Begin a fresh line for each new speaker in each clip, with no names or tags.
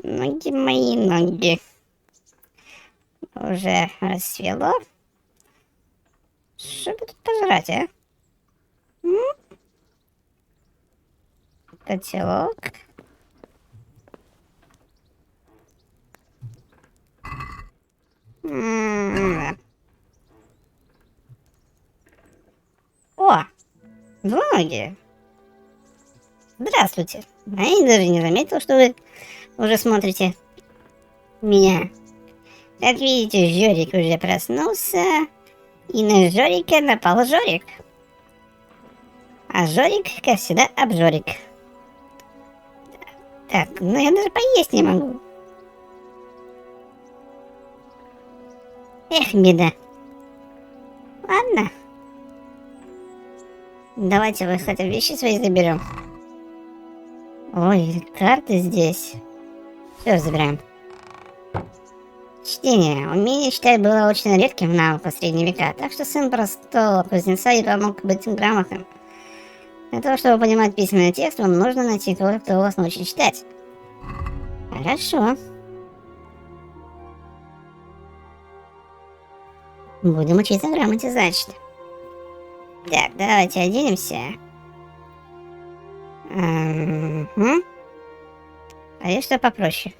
Ноги мои, ноги. Уже рассвело. Что бы тут пожрать, а? Котелок. О, двуногие. Здравствуйте. А я даже не заметил, что вы уже смотрите меня. Как видите, Жорик уже проснулся. И на Жорика напал Жорик. А Жорик, как всегда, обжорик. Так, ну я даже поесть не могу. Эх, беда. Ладно. Давайте вы хотя бы вещи свои заберем. Ой, карты здесь. Все, забираем. Чтение. Умение читать было очень редким навыком в средние века, так что сын простого кузнеца едва мог быть грамотным. Для того, чтобы понимать письменный текст, вам нужно найти того, кто вас научит читать. Хорошо. Будем учиться грамоте, значит. Так, давайте оденемся. А есть что попроще?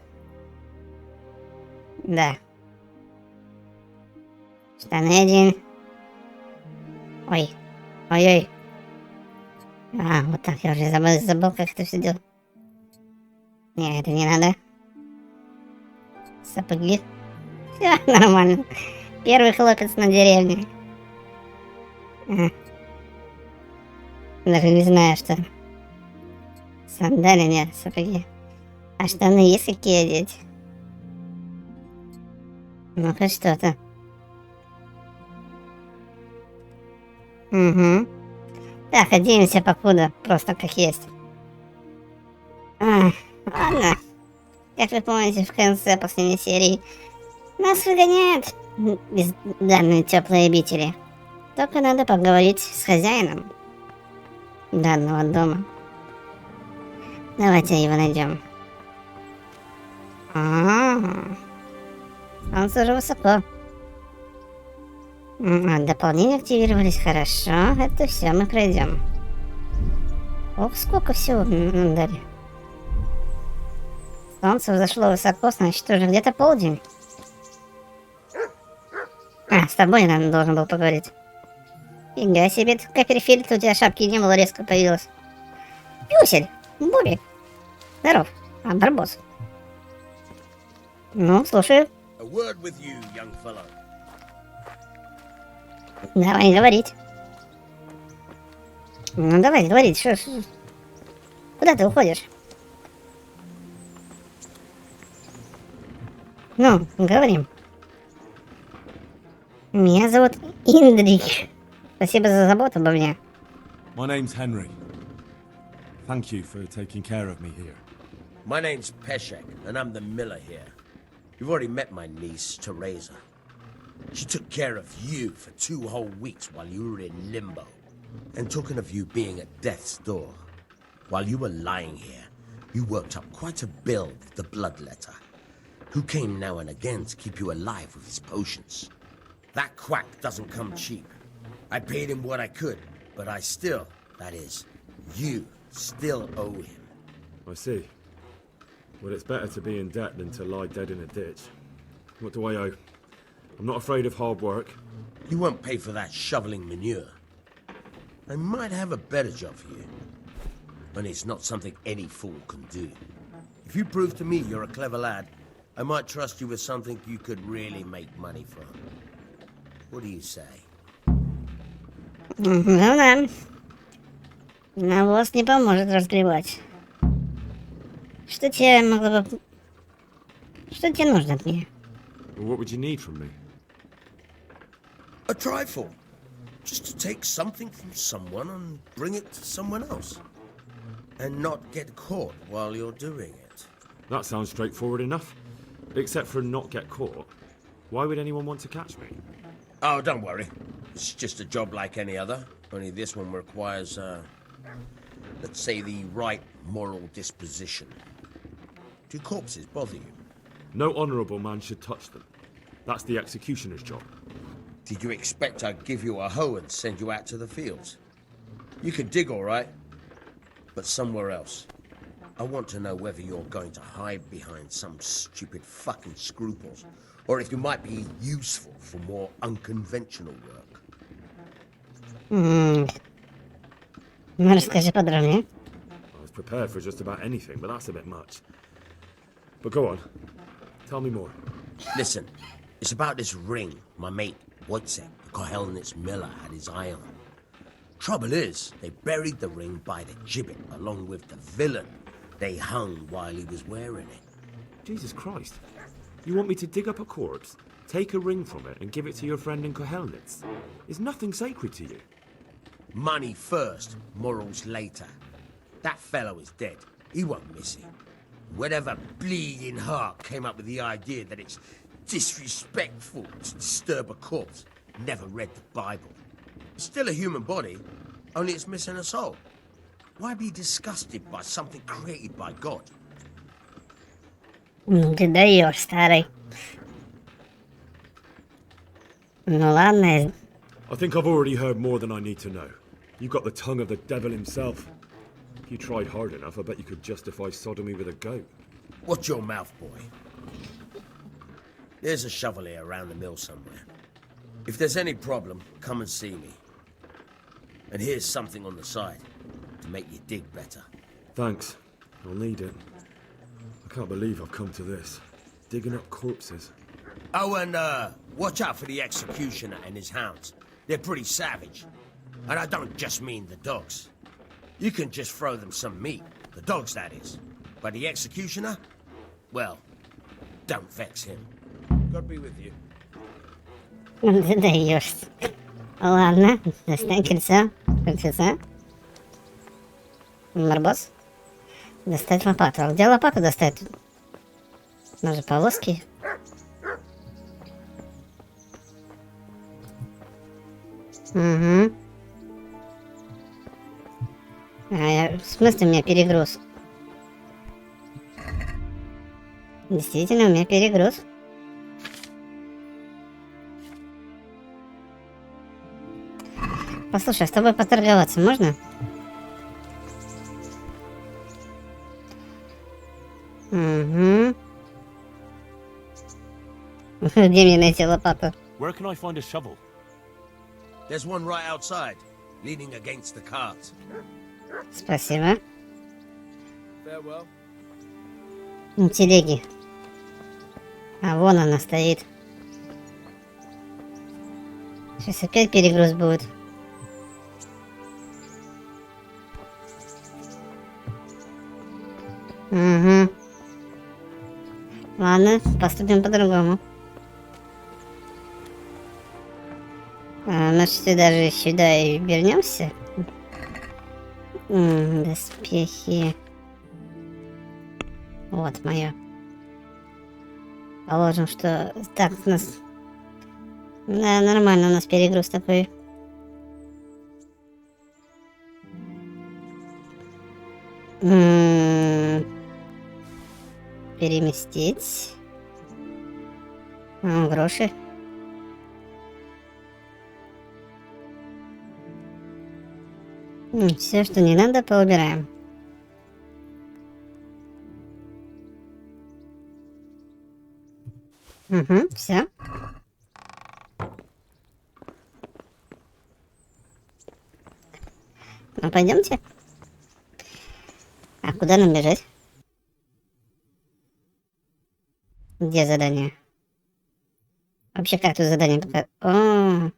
Да. Штаны один. Ой. Ой-ой. А, вот так, я уже забыл, как это все делать. Не, это не надо. Сапоги. Все нормально. Первый хлопец на деревне. Даже не знаю, что. Сандали нет, сапоги. А штаны есть какие одеть? Ну хоть что-то. Угу. Так, оденемся покуда, просто как есть. Ладно. Как вы помните, в конце последней серии нас выгоняют из данной теплой обители. Только надо поговорить с хозяином данного дома. Давайте его найдем. Солнце уже высоко. Дополнения активировались, хорошо. Это все мы пройдем. Ох, сколько всего нам дали. Солнце взошло высоко, значит уже где-то полдень. С тобой я должен был поговорить. Фига себе, Копперфильд, у тебя шапки не было, резко появилась. Пюсель, Бобик. Здоров, Барбос. Ну, слушаю. Давай говорить. Ну давай говорить, что? Куда ты уходишь? Ну, говорим. Меня зовут Индрик. Спасибо за заботу обо мне.
My name's Henry. Thank you for taking care of me here.
My name's Peshek, and I'm the miller here. You've already met my niece, Teresa. She took care of you for 2 whole weeks while you were in limbo. And talking of you being at death's door, while you were lying here, you worked up quite a bill with the bloodletter, who came now and again to keep you alive with his potions. That quack doesn't come cheap. I paid him what I could, but I still, that is, you still owe him.
I see. Well, it's better to be in debt than to lie dead in a ditch. What do I owe? I'm not afraid of hard work.
You won't pay for that shoveling manure. I might have a better job for you. And it's not something any fool can do. If you prove to me you're a clever lad, I might trust you with something you could really make money from. What do you say?
Ну да. Навоз не поможет разгребать. Что тебе могло бы... Что тебе нужно от меня?
Well, what would you need from me?
A trifle. Just to take something from someone and bring it to someone else. And not get caught while you're doing it.
That sounds straightforward enough. Except for not get caught. Why would anyone want to catch me?
Oh, don't worry. It's just a job like any other. Only this one requires, let's say the right moral disposition. Do corpses bother you?
No honourable man should touch them. That's the executioner's job.
Did you expect I'd give you a hoe and send you out to the fields? You can dig all right, but somewhere else. I want to know whether you're going to hide behind some stupid fucking scruples, or if you might be useful for more unconventional work.
Ну, расскажи подробнее.
I was prepared for just about anything, but that's a bit much. But go on. Tell me more.
Listen, it's about this ring my mate, Wojciech, the Kohelnitz miller, had his eye on. Trouble is, they buried the ring by the gibbet along with the villain they hung while he was wearing it.
Jesus Christ. You want me to dig up a corpse, take a ring from it, and give it to your friend in Kohelnitz? Is nothing sacred to you?
Money first, morals later. That fellow is dead. He won't miss it. Whatever bleeding heart came up with the idea that it's disrespectful to disturb a corpse never read the Bible. It's still a human body, only it's missing a soul. Why be disgusted by something created by God?
Ты даешь, старый. Ну ладно.
I think I've already heard more than I need to know. You've got the tongue of the devil himself. If you tried hard enough, I bet you could justify sodomy with a goat.
Watch your mouth, boy. There's a shovel here around the mill somewhere. If there's any problem, come and see me. And here's something on the side to make you dig better.
Thanks. I'll need it. I can't believe I've come to this. Digging up corpses.
Oh, and watch out for the executioner and his hounds. They're pretty savage. And I don't just mean the dogs. You can just throw them some meat. The dogs, that is. But the executioner? Well, don't vex him. God be with you.
Ты даешь. Ладно, достань кольцо. Кольцо. Барбос. Достать лопату. А где лопату достать? Она же полоски. Угу. В смысле у меня перегруз? Действительно, у меня перегруз. Послушай, а с тобой поторговаться можно? Угу. Где мне найти лопату?
Where can I find a shovel?
There's one right outside, leaning against the cart.
Спасибо.
Farewell.
Телеги. А вон она стоит. Сейчас опять перегруз будет. Угу. Ладно, поступим по-другому. Мы даже сюда и вернемся. Доспехи. Вот мое. Положим, что... Так, у нас... Да, нормально, у нас перегруз такой. Переместить. Гроши. Все, что не надо, поубираем. Угу, все. Ну, пойдемте. А куда нам бежать? Где задание? Вообще, как тут задание пока... О,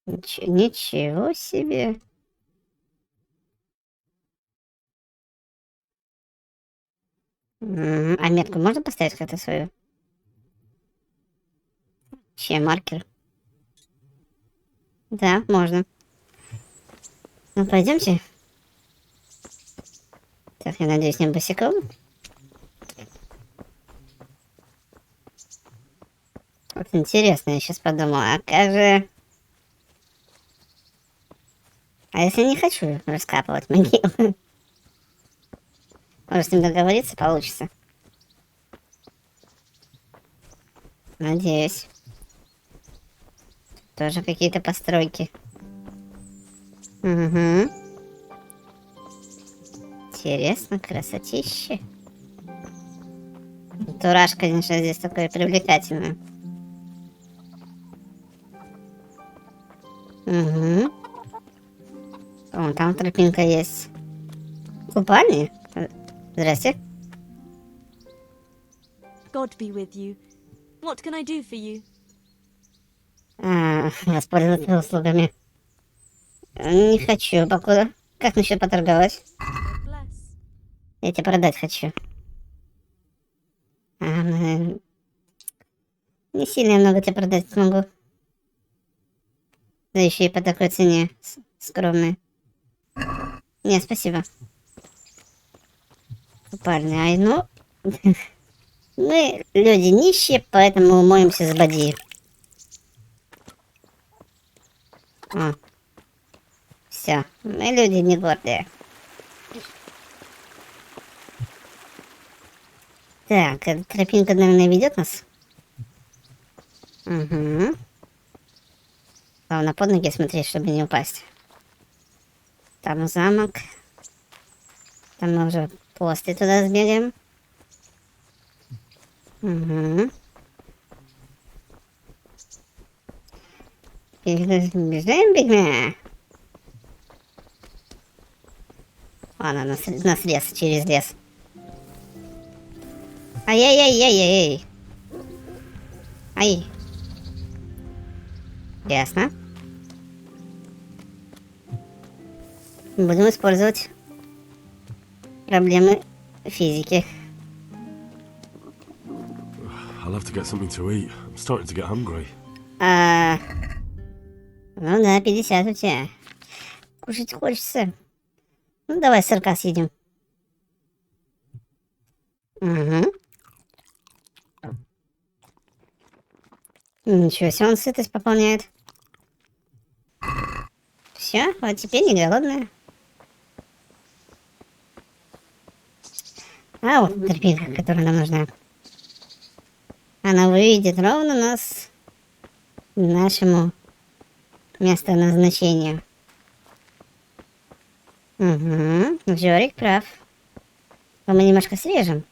ничего себе. А метку можно поставить как-то свою? Чей маркер? Да, можно. Ну, пойдемте. Так, я надеюсь, не босиком. Вот интересно, я сейчас подумала, а как же... А если не хочу раскапывать могилу? Может, с ним договориться получится? Надеюсь. Тоже какие-то постройки. Угу. Интересно, красотища. Антураж, конечно, здесь такой привлекательный. Угу. О, там тропинка есть. Купальни? Здрасте.
God be with you. What can I do for you?
Воспользоваться услугами. Не хочу, покуда. Как насчет поторговать?
Bless.
Я тебе продать хочу. Не сильно много тебе продать смогу. Да еще и по такой цене. Скромной. Не, спасибо. Купальня, ай, ну... Мы люди нищие, поэтому моемся с бадьи. Все, мы люди не гордые. Так, эта тропинка, наверное, ведет нас. Угу. Главное под ноги смотреть, чтобы не упасть. Там замок. Там мы уже после туда сбегаем. Угу. Бежим, бегме. Ладно, нас лес, через лес. Ай-яй-яй-яй-яй. Ай. Ясно. Будем использовать проблемы физики.
I'll have to get something to eat. I'm starting to get hungry.
Ну да, 50 у тебя. Кушать хочется. Ну давай сырка съедим. Угу. Ничего себе, он сытость пополняет. Все, вот теперь не голодная. А вот тропинка, которая нам нужна. Она выведет ровно нас к нашему месту назначения. Угу, Жорик прав. Но мы немножко срежем.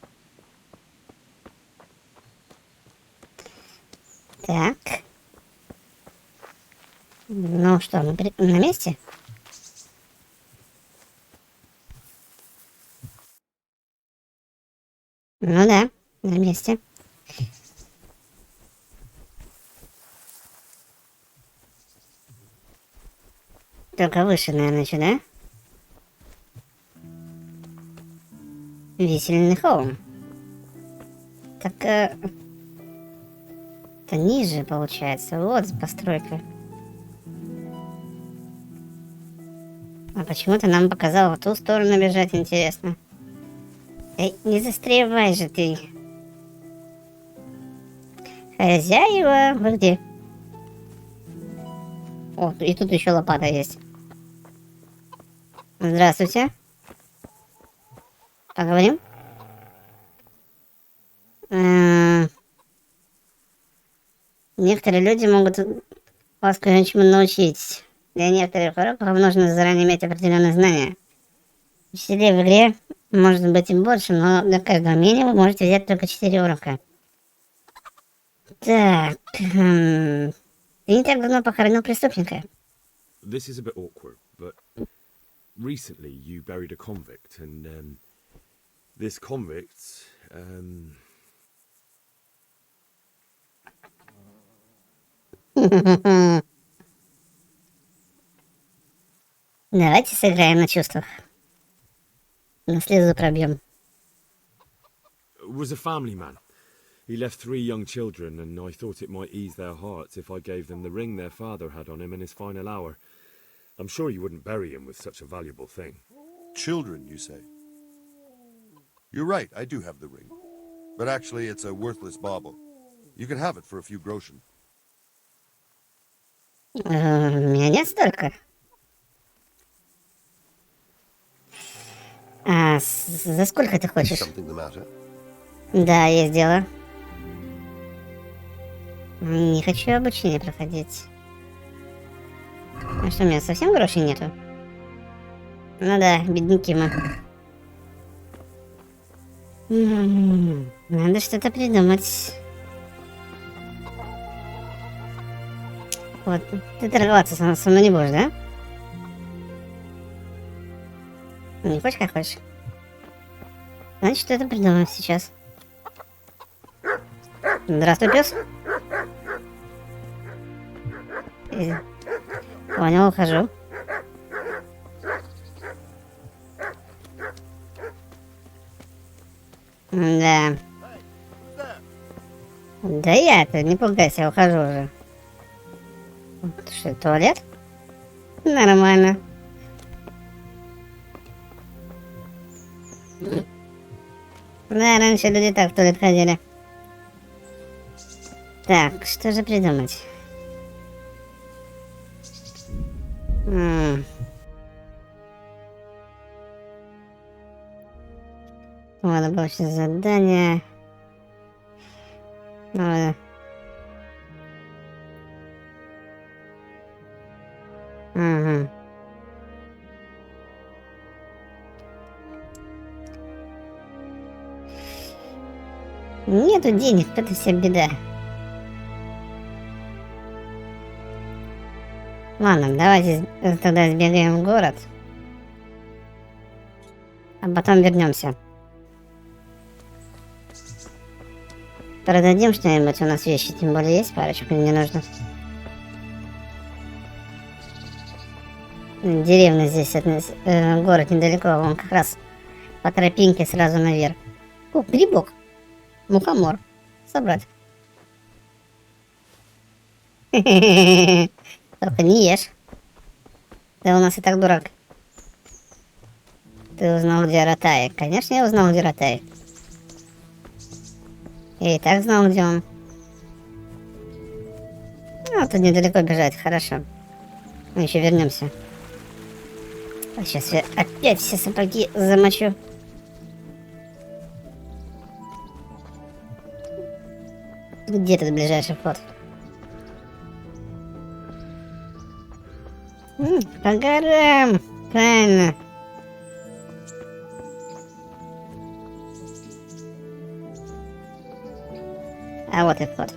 Так. Ну что, мы на месте? Ну да, на месте. Только выше, наверное, еще, да? Висельный холм. Так, это ниже получается. Вот постройка. А почему-то нам показало в ту сторону бежать, интересно. Эй, не застревай же ты. Хозяева, вы где? О, и тут еще лопата есть. Здравствуйте. Поговорим? Некоторые люди могут вас кое-чему научить. Для некоторых уроков вам нужно заранее иметь определенные знания. Учителей в игре может быть и больше, но для каждого умения вы можете взять только 4 урока. Так, ты не так давно похоронил преступника.
This is a bit awkward, but recently you buried a convict, and this convict,
Давайте сыграем на чувствах. На слезу пробьем.
was a family man. He left 3 young children, and I thought it might ease their hearts if I gave them the ring their father had on him in his final hour. I'm sure you wouldn't bury him with such a valuable thing.
Children, you say? You're right, I do have the ring. But actually, it's a worthless bauble. You can have it for a few groschen.
У меня нет столько. А, за сколько ты хочешь?
Something the matter?
Да, есть дело. Не хочу обучение проходить. А что, у меня совсем грошей нету? Ну да, бедняки мы. Надо что-то придумать. Вот, ты торговаться со мной не будешь, да? Не хочешь, как хочешь? Значит, что-то придумаем сейчас. Здравствуй, пес. Понял, ухожу. Да. Да я-то, не пугайся, ухожу уже. Что, туалет? Нормально. Да, раньше люди так в туалет ходили. Так, что же придумать? Надо было сейчас задание. Надо. Ага. Нету денег, это вся беда. Ладно, давайте тогда сбегаем в город. А потом вернемся. Продадим что-нибудь, у нас вещи тем более есть, парочку мне нужно. Деревня здесь, город недалеко, он как раз по тропинке сразу наверх. О, грибок. Мухомор. Собрать. Только не ешь. Ты у нас и так дурак. Ты узнал, где Ратай. Конечно, я узнал, где Ратай. Я и так знал, где он. Ну, тут недалеко бежать, хорошо. Мы еще вернемся. А сейчас я опять все сапоги замочу. Где тут ближайший вход? По горам. Правильно. А вот и вход.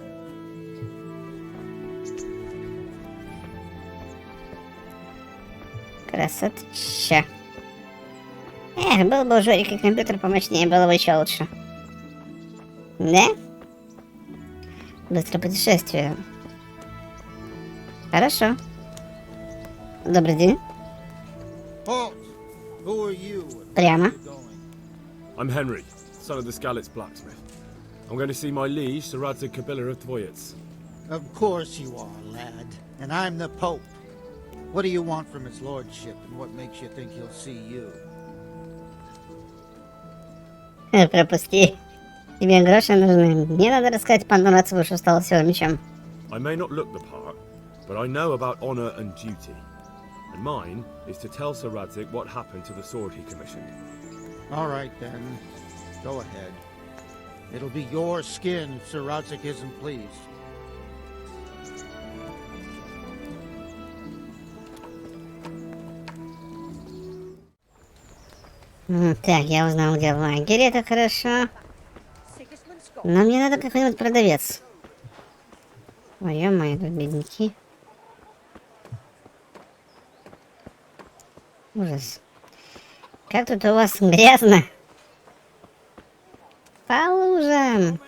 Красотища. Эх, был бы у Жорика компьютер помощнее, было бы еще лучше. Да? Быстрое путешествие. Хорошо. Добрый день. Прямо.
I'm Henry, son of the Skalitz blacksmith. I'm going to see my liege, Sir Radzig Kabila of Tvoyets.
Of course you are, lad. And I'm the Pope. What do you want from his lordship, and what makes you think he'll see you?
Пропусти. Тебе гроши нужны. Мне надо рассказать пану Рацеву, что стало с его мечом.
I may not look the part, but I know about honor and duty. And mine is to tell Sir Radzig what happened to the sword he commissioned.
All right, then. Go ahead. It'll be your skin if Sir Radzig isn't pleased.
Так, я узнал, где лагерь, это хорошо. Но мне надо какой-нибудь продавец. Ой, ё-моё, тут бедняки. Ужас. Как тут у вас грязно. По лужам.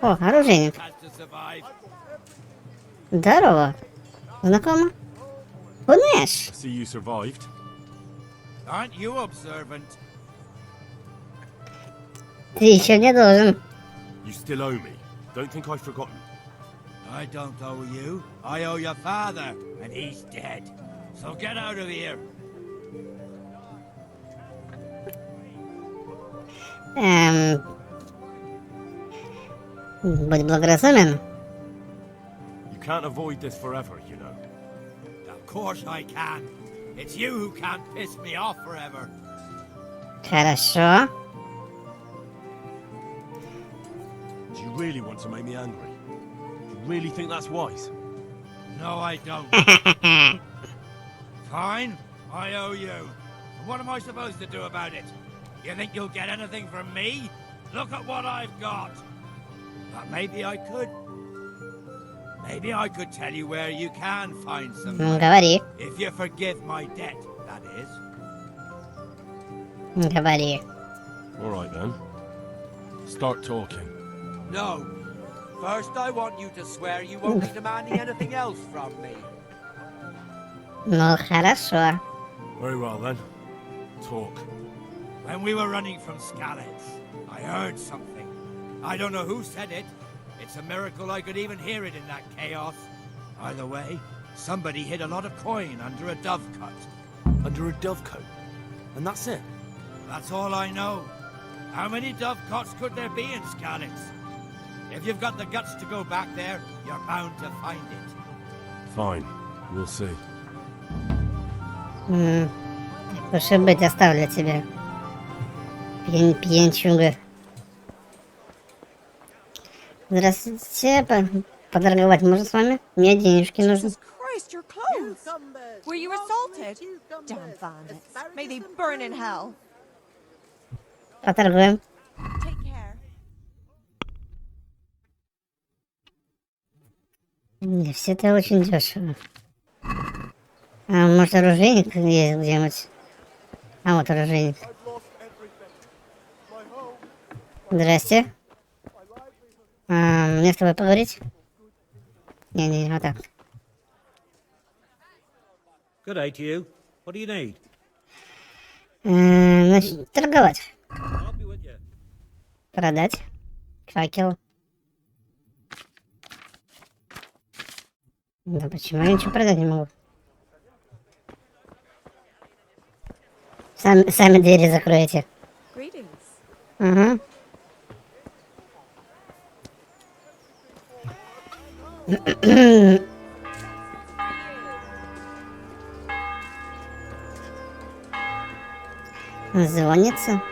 О, оружейник. Здорово. Знакомо? Пунеш.
See you survived.
Aren't you observant?
Ты еще не должен.
You still owe me. Don't think I've forgotten.
I don't owe you. I owe your father, and he's dead. So get out of here.
Будь благоразумен.
You can't avoid this forever, you know.
Of course I can. It's you who can't piss me off forever.
Хорошо.
Do you really want to make me angry? Do you really think that's wise?
No, I don't. Fine, I owe you. And what am I supposed to do about it? You think you'll get anything from me? Look at what I've got. But maybe I could. Maybe I could tell you where you can find some
Ну,
money.
говори.
If you forgive my debt, that is.
Говори.
All right then. Start talking.
No. First, I want you to swear you won't be demanding anything else from me.
Ну, хорошо.
Very well then. Talk.
When we were running from Skalitz, I heard something. I don't know who said it. It's a miracle I could even hear it in that chaos. Either way, somebody hid a lot of coin under a dovecote.
Under a dovecote? And that's it?
That's all I know. How many dovecotes could there be in Skalitz? If you've got the guts to go back there, you're bound to find it.
Fine. We'll see.
Лучше быть, оставлю тебя. Пьянчуга. Здравствуйте, поторговать можно с вами? Мне денежки нужны.
Christ, your clothes! Were you assaulted? Damn bandits. May they burn in hell.
Поторгуем.
Take care.
Не, все это очень дешево. А может оружейник есть где-нибудь? А вот оружейник. Здрасте. Мне с тобой поговорить? Не, вот так.
Good day to you. What do you need?
Значит, торговать.
I'll be with you.
Продать. Факел. Да почему я ничего продать не могу? Сами двери закроете.
Greetings.
Угу. Звонится.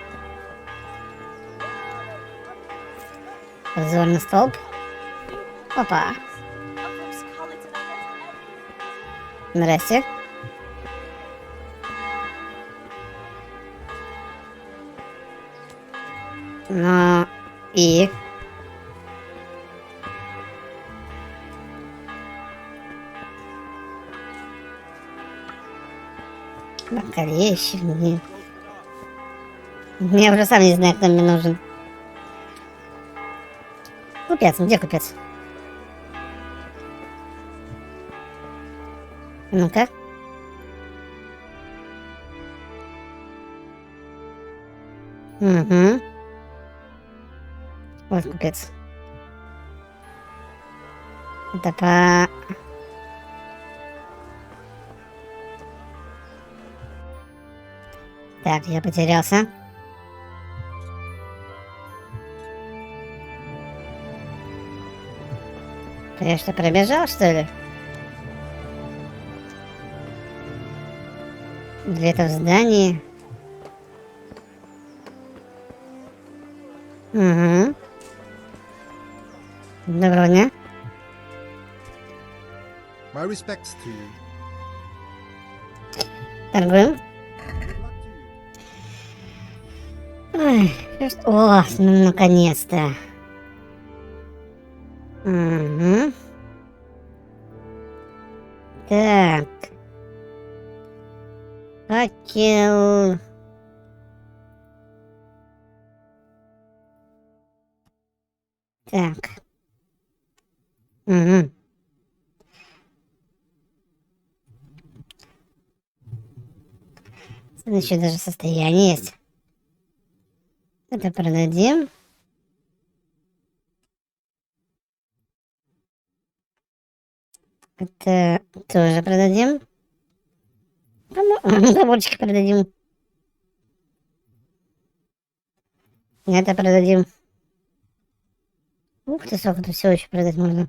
Позорный столб. Опа. Здрасте. Ну и... Бакалейщик, мне... Я уже сам не знаю, кто мне нужен. Купец, где купец? Ну-ка. Угу. Вот купец. Это по... Так, я потерялся. Я что, пробежал, что ли? Где-то в здании. Угу. Доброго дня.
My respects to you.
Торгуем. Ой, о, ну, наконец-то. Угу. Так. Факел. Так. Угу. Еще даже состояние есть. Это продадим. Это тоже продадим. Поморчик продадим. Это продадим. Ух ты, сколько тут всего еще продать можно.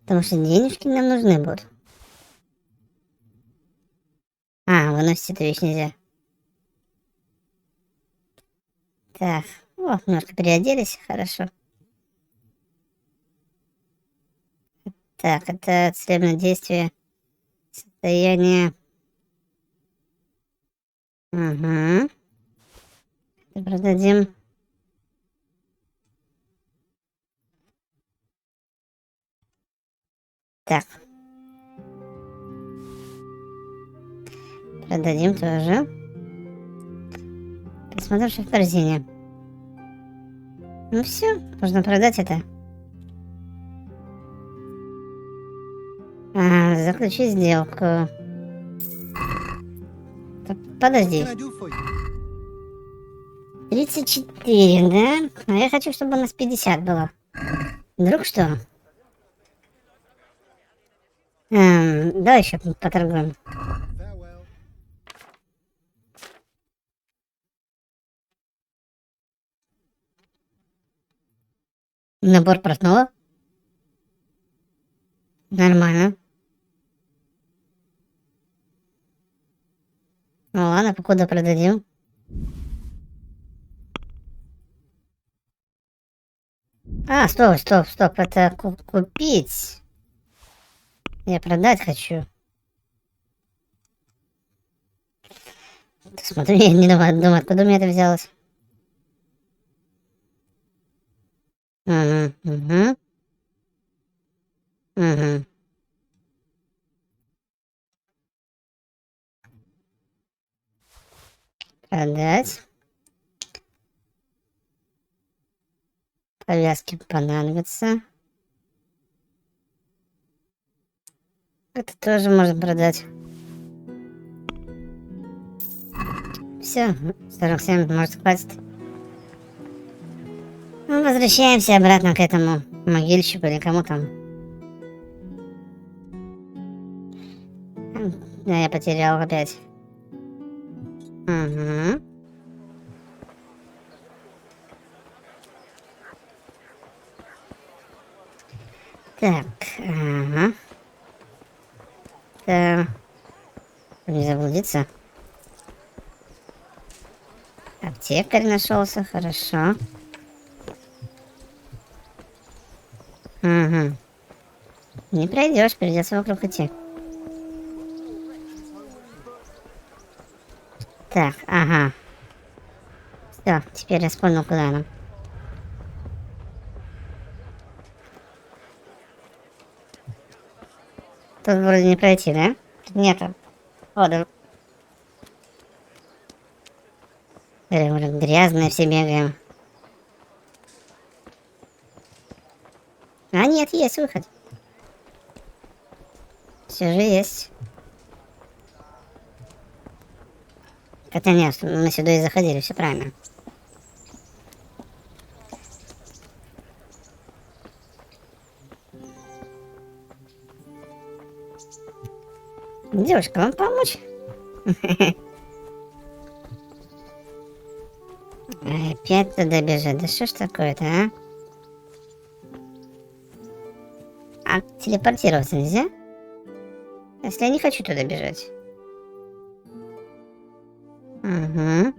Потому что денежки нам нужны будут. выносить эту вещь нельзя. Так, о, немножко переоделись, хорошо. Так, это целебное действие, состояние. Угу. Продадим. Так. Продадим тоже. Посмотрим, что в корзине. Ну все, можно продать это. Заключить сделку. Так, подожди. 34, да? А я хочу, чтобы у нас 50 было. Вдруг что? Давай еще поторгуем. Набор портного. Нормально. Ну ладно, покуда продадим. Стоп, это купить. Я продать хочу. Смотри, я не думаю, откуда у меня это взялось. Угу. Продать. Повязки понадобятся. Это тоже можно продать. Все, 47, может, хватит. Ну, возвращаемся обратно к этому могильщику или кому там. Да, я потерял опять. Угу. Так, ага. Так. Не заблудиться. Аптекарь нашелся, хорошо. Угу. Не пройдешь, придется вокруг идти. Так, ага. Все, теперь я вспомнил, куда нам. Тут вроде не пройти, да? Нету. О, да. Грязные все бегаем. А нет, есть выход. Все же есть. Хотя нет, мы сюда и заходили, все правильно. Девушка, вам помочь? Опять туда бежать. Да что ж такое-то, а? А телепортироваться нельзя? Если я не хочу туда бежать. Угу.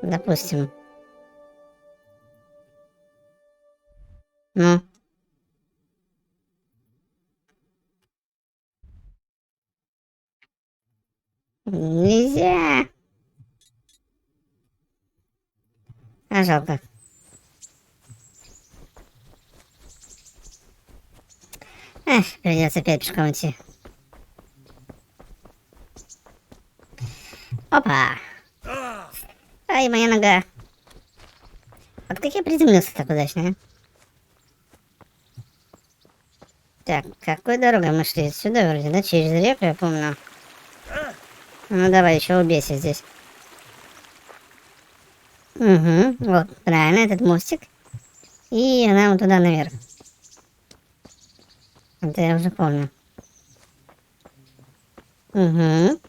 Допустим. Ну. Нельзя. А жалко. Эх, придется опять пешком идти. Опа! Ай, моя нога. Вот как я приземлился так удачно, а? Так, какой дорогой мы шли? Сюда вроде, да? Через реку, я помню. Ну давай, еще убейся здесь. Угу, вот, правильно, этот мостик. И она вот туда наверх. Это я уже помню. Угу.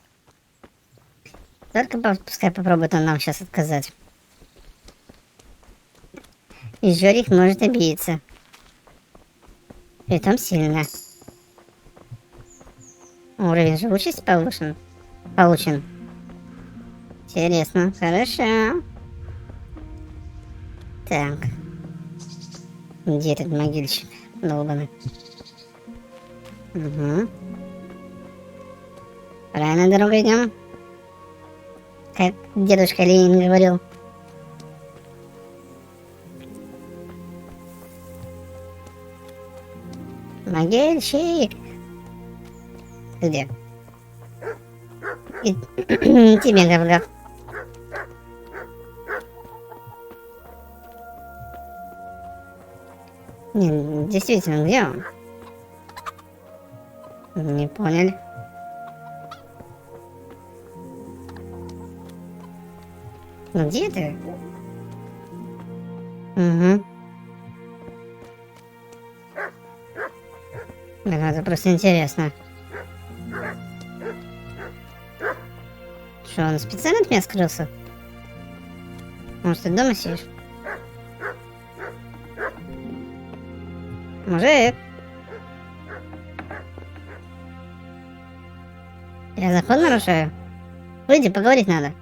Только пускай попробует он нам сейчас отказать. И Жорик может обидеться. Притом сильно. О, Уровень живучести повышен. Получен. Интересно. Хорошо. Так. Где этот могильщик? Долбаный. Угу. Правильно дорогой идем. Как дедушка Ленин говорил. Могильщик. Где? И тебе, гав-гав. Не, действительно, где он? Не поняли. Где ты? Угу. Да, это просто интересно. Что, он специально от меня скрылся? Может, ты дома сидишь? Мужик! Я закон нарушаю? Выйди, поговорить надо.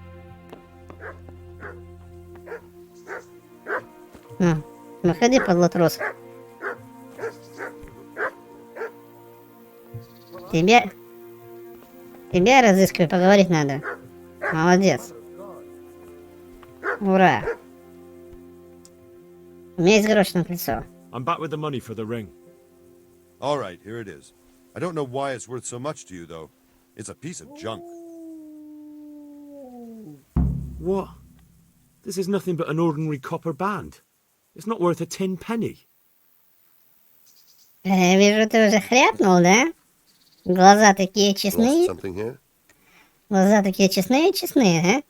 Ну, выходи, подлотрос. Тебя разыскиваю, поговорить надо. Молодец. Ура. У меня есть грош на колесо.
I'm back with the money for the ring.
All right, here it is. I don't know why it's worth so much to you, though. It's a piece of junk.
What? This is nothing but an ordinary copper band. It's not worth a tin penny.
Вижу, ты уже хряпнул, да? Глаза такие честные. Глаза такие честные, а?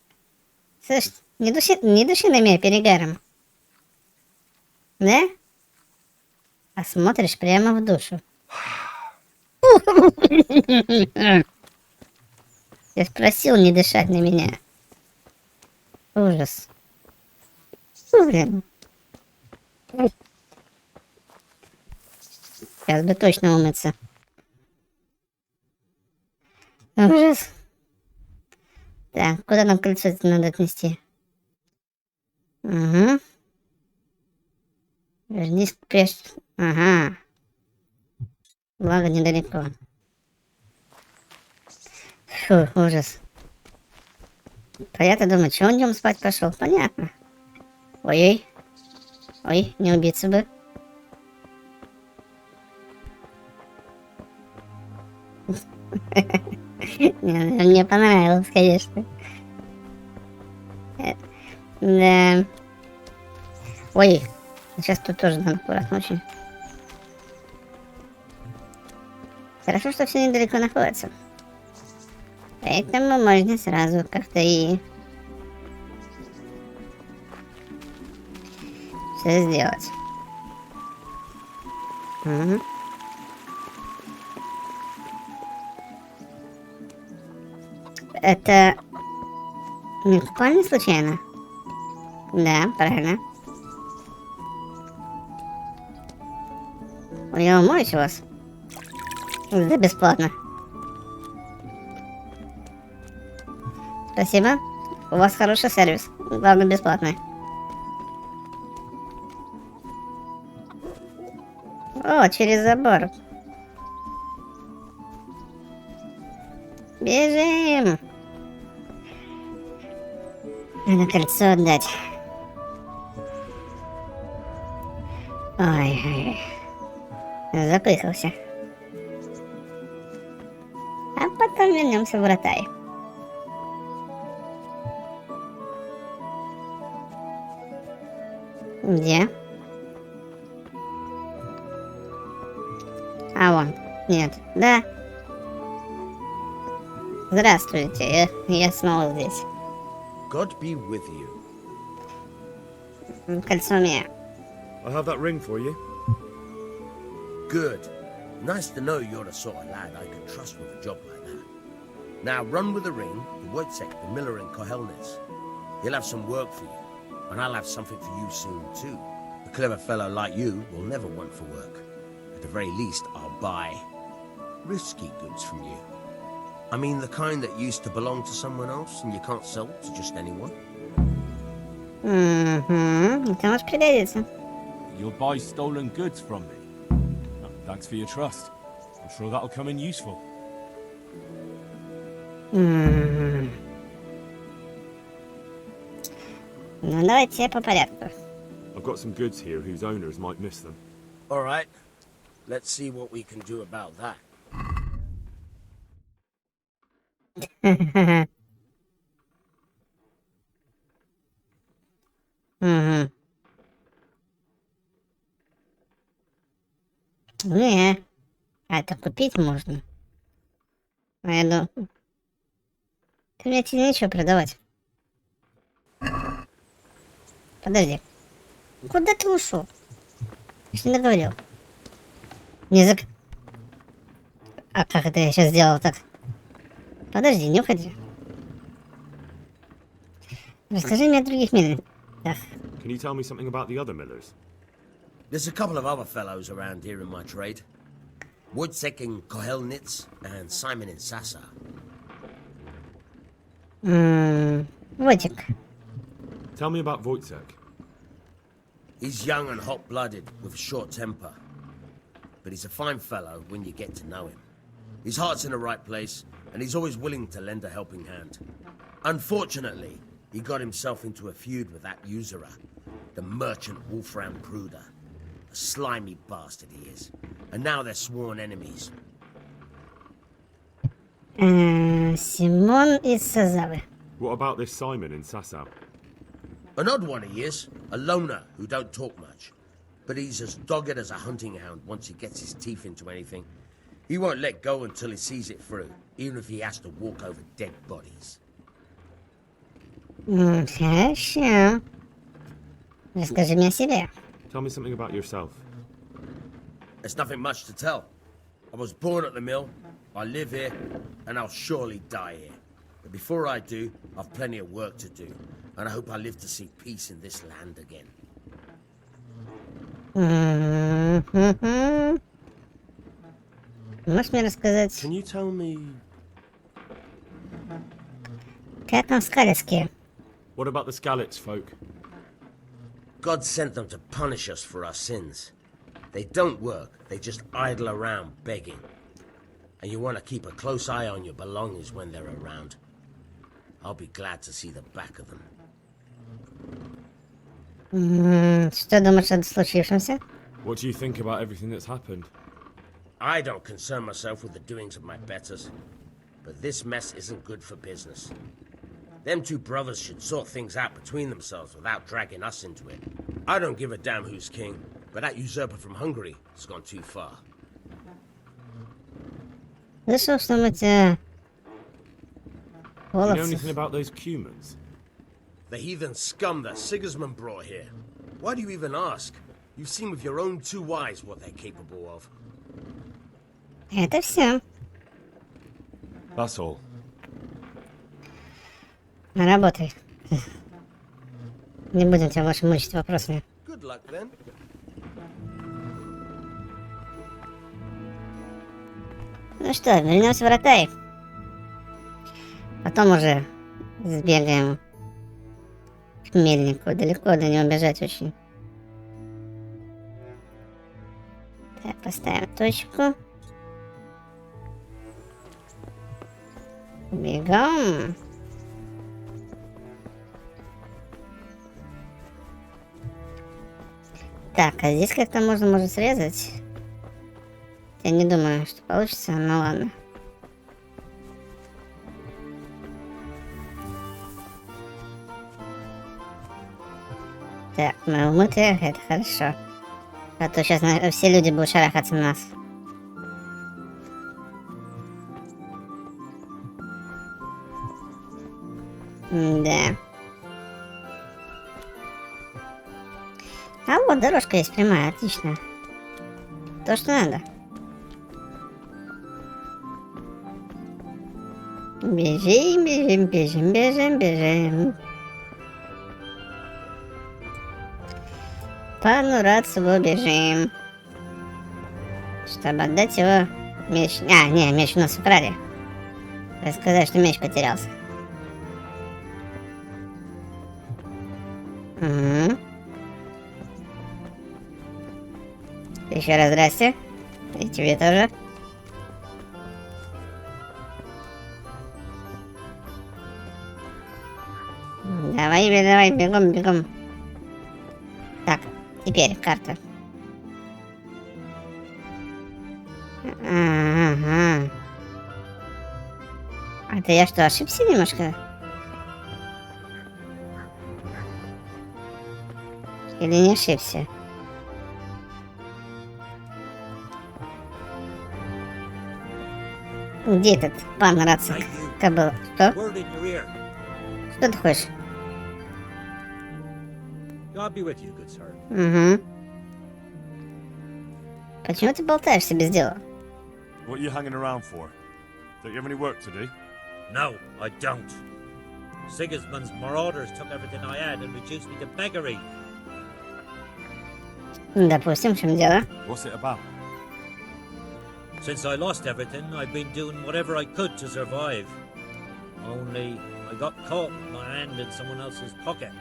Слышь, не души на меня перегаром. Да? А смотришь прямо в душу. Я спросил не дышать на меня. Ужас. Блин. Сейчас бы точно умыться. Ужас. Так, куда нам кольцо надо отнести? Угу. Вернись к прежнему. Ага. Благо недалеко. Фу, ужас. А я-то думаю, что он днем спать пошел? Понятно. Ой-ой. Ой, не убиться бы. Мне понравилось, конечно. Да. Ой, сейчас тут тоже надо аккуратно очень. Хорошо, что все недалеко находятся. Поэтому можно сразу как-то и все сделать. Угу. Это не купальня случайно? Да, правильно. Я умоюсь у вас. Да бесплатно. Спасибо. У вас хороший сервис. Главное, бесплатный. О, через забор. Бежим. Надо кольцо отдать. Ой. Запыхался. А потом вернемся в Ратай. Где? А вон. Нет. Да. Здравствуйте. Я снова здесь.
God be with you.
Кольцо мне.
I have that ring for you.
Good. Nice to know you're the sort of lad I could trust with a job like that. Now run with the ring to Wojtek, the miller in Kohelnis. He'll have some work for you, and I'll have something for you soon too. A clever fellow like you will never want for work. At the very least, I'll buy risky goods from you. I mean the kind that used to belong to someone else and you can't sell to just anyone?
Это может пригодиться.
You'll buy stolen goods from me. Oh, thanks for your trust. I'm sure that'll come in useful.
Ну, давайте по порядку.
I've got some goods here whose owners might miss them.
All right. Let's see what we can do about that.
Не, а это купить можно. А я думаю... Ты мне тебе нечего продавать. Подожди. Куда ты ушел? Я ж не договорил. Не зак... А как это я сейчас сделал так? Подожди, не уходи. Расскажи мне о других миллях.
Can you tell me something about the other millers?
There's a couple of other fellows around here in my trade. Wojciech in Kohelnitz and Simon in Sasa.
Вотик.
Tell me about Wojciech.
He's young and hot-blooded with a short temper. But he's a fine fellow when you get to know him. His heart's in the right place, and he's always willing to lend a helping hand. Unfortunately, he got himself into a feud with that usurer, the merchant Wolfram Kruder. A slimy bastard he is. And now they're sworn enemies.
Симон из Сазавы.
What about this Simon in Sasa?
An odd one he is, a loner who don't talk much. But he's as dogged as a hunting hound once he gets his teeth into anything. He won't let go until he sees it through, even if he has to walk over dead bodies.
Хорошо. Расскажи мне о себе.
Tell me something about yourself.
There's nothing much to tell. I was born at the mill, I live here, and I'll surely die here. But before I do, I've plenty of work to do, and I hope I live to see peace in this land again.
Можешь мне рассказать,
Can you tell me...
как там скалецкие?
What about the Skalitz folk?
God sent them to punish us for our sins. They don't work, they just idle around begging. And you want to keep a close eye on your belongings when they're around. I'll be glad to see the back of them.
Что думаешь о случившемся?
What do you think about everything that's happened?
I don't concern myself with the doings of my betters. But this mess isn't good for business. Them two brothers should sort things out between themselves without dragging us into it. I don't give a damn who's king, but that usurper from Hungary has gone too far.
Слышал, что мы тебя...
You know anything about those Cumans?
The heathen scum that Sigismund brought here. Why do you even ask? You've seen with your own two eyes what they're capable of.
Это все.
That's all.
Работай. Не будем тебя больше мучить вопросами.
Good luck then.
Ну что, вернемся в Ратай. Потом уже сбегаем к мельнику. Далеко до него бежать очень. Так, поставим точку. Бегом. Так, а здесь как-то можно, может, срезать. Я не думаю, что получится, но ладно. Так, мы умытые, это хорошо. А то сейчас все люди будут шарахаться на нас. Да. А вот дорожка есть прямая, отлично. То, что надо. Бежим, бежим, бежим, бежим, бежим. По Нурадцеву бежим. Чтобы отдать его меч. А, не, меч у нас украли. Сказать, что меч потерялся. Угу. Еще раз здрасте. И тебе тоже. Давай, бегом. Так, теперь карта. Ага. А это я что, ошибся немножко? Или не ошибся? Где этот пан Рацик? Кобыл? Что? Что ты хочешь? Угу. Почему ты болтаешься без дела?
What are you hanging around for? Don't you have any work to do?
No, I don't. Sigismund's marauders took everything I had and reduced me to beggary.
Допустим, в чем дело?
What's it about?
Since I lost everything, I've been doing whatever I could to survive. Only I got caught with my hand in someone else's pocket.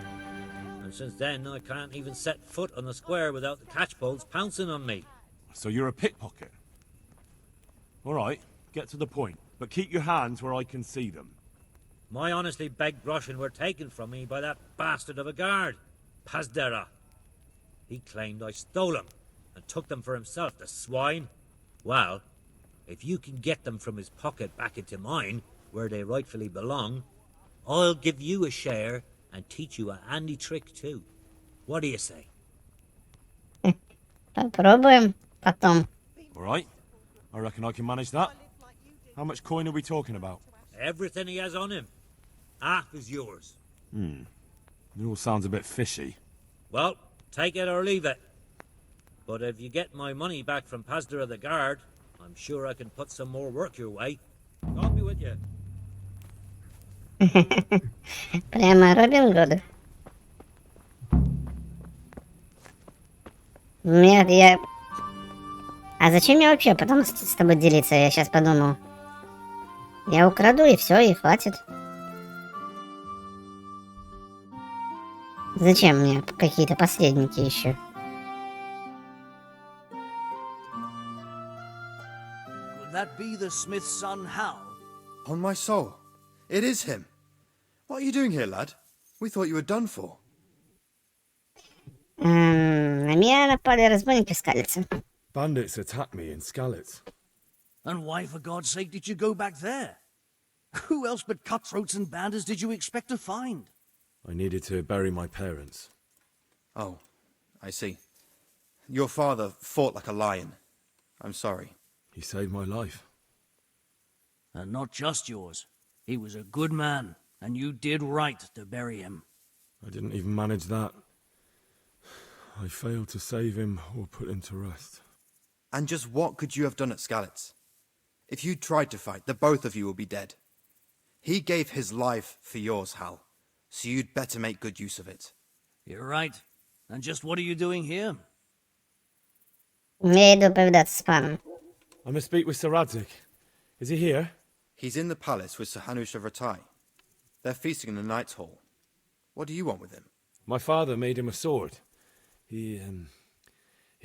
And since then, I can't even set foot on the square without the catchpoles pouncing on me.
So you're a pickpocket? Alright, get to the point. But keep your hands where I can see them.
My honestly begged groschen were taken from me by that bastard of a guard, Pazdera. He claimed I stole them and took them for himself, the swine. Well, if you can get them from his pocket back into mine, where they rightfully belong, I'll give you a share and teach you a handy trick too. What do you say?
Попробуем потом.
Alright, I reckon I can manage that. How much coin are we talking about?
Everything he has on him. Half is yours.
It all sounds a bit fishy.
Well, take it or leave it. But if you get my money back from Pazdera the guard, I'm sure I can put some more work your way. I'll be with you.
Прямо Робин Гуд. Нет, я... А зачем мне вообще потом с тобой делиться, я сейчас подумал. Я украду и все, и хватит. Зачем мне какие-то посредники еще?
Could that be the smith's son, Hal?
On my soul, it is him. What are you doing here, lad? We thought you were done for.
На меня напали разбойники в Скалице.
Bandits attacked me in Skalitz.
And why, for God's sake, did you go back there? Who else but cutthroats and bandits did you expect to find?
I needed to bury my parents.
Oh, I see. Your father fought like a lion. I'm sorry.
He saved my life.
And not just yours. He was a good man, and you did right to bury him.
I didn't even manage that. I failed to save him or put him to rest.
And just what could you have done at Skalitz? If you tried to fight, the both of you will be dead. He gave his life for yours, Hal. So you'd better make good use of it.
You're right. And just what are you doing here?
Я иду повидаться с паном.
I must speak with Sir Radzik. Is he here?
He's in the palace with Sir Hanush of Ratai. They're feasting in the Knight's Hall. What do you want with him?
My father made him a sword. He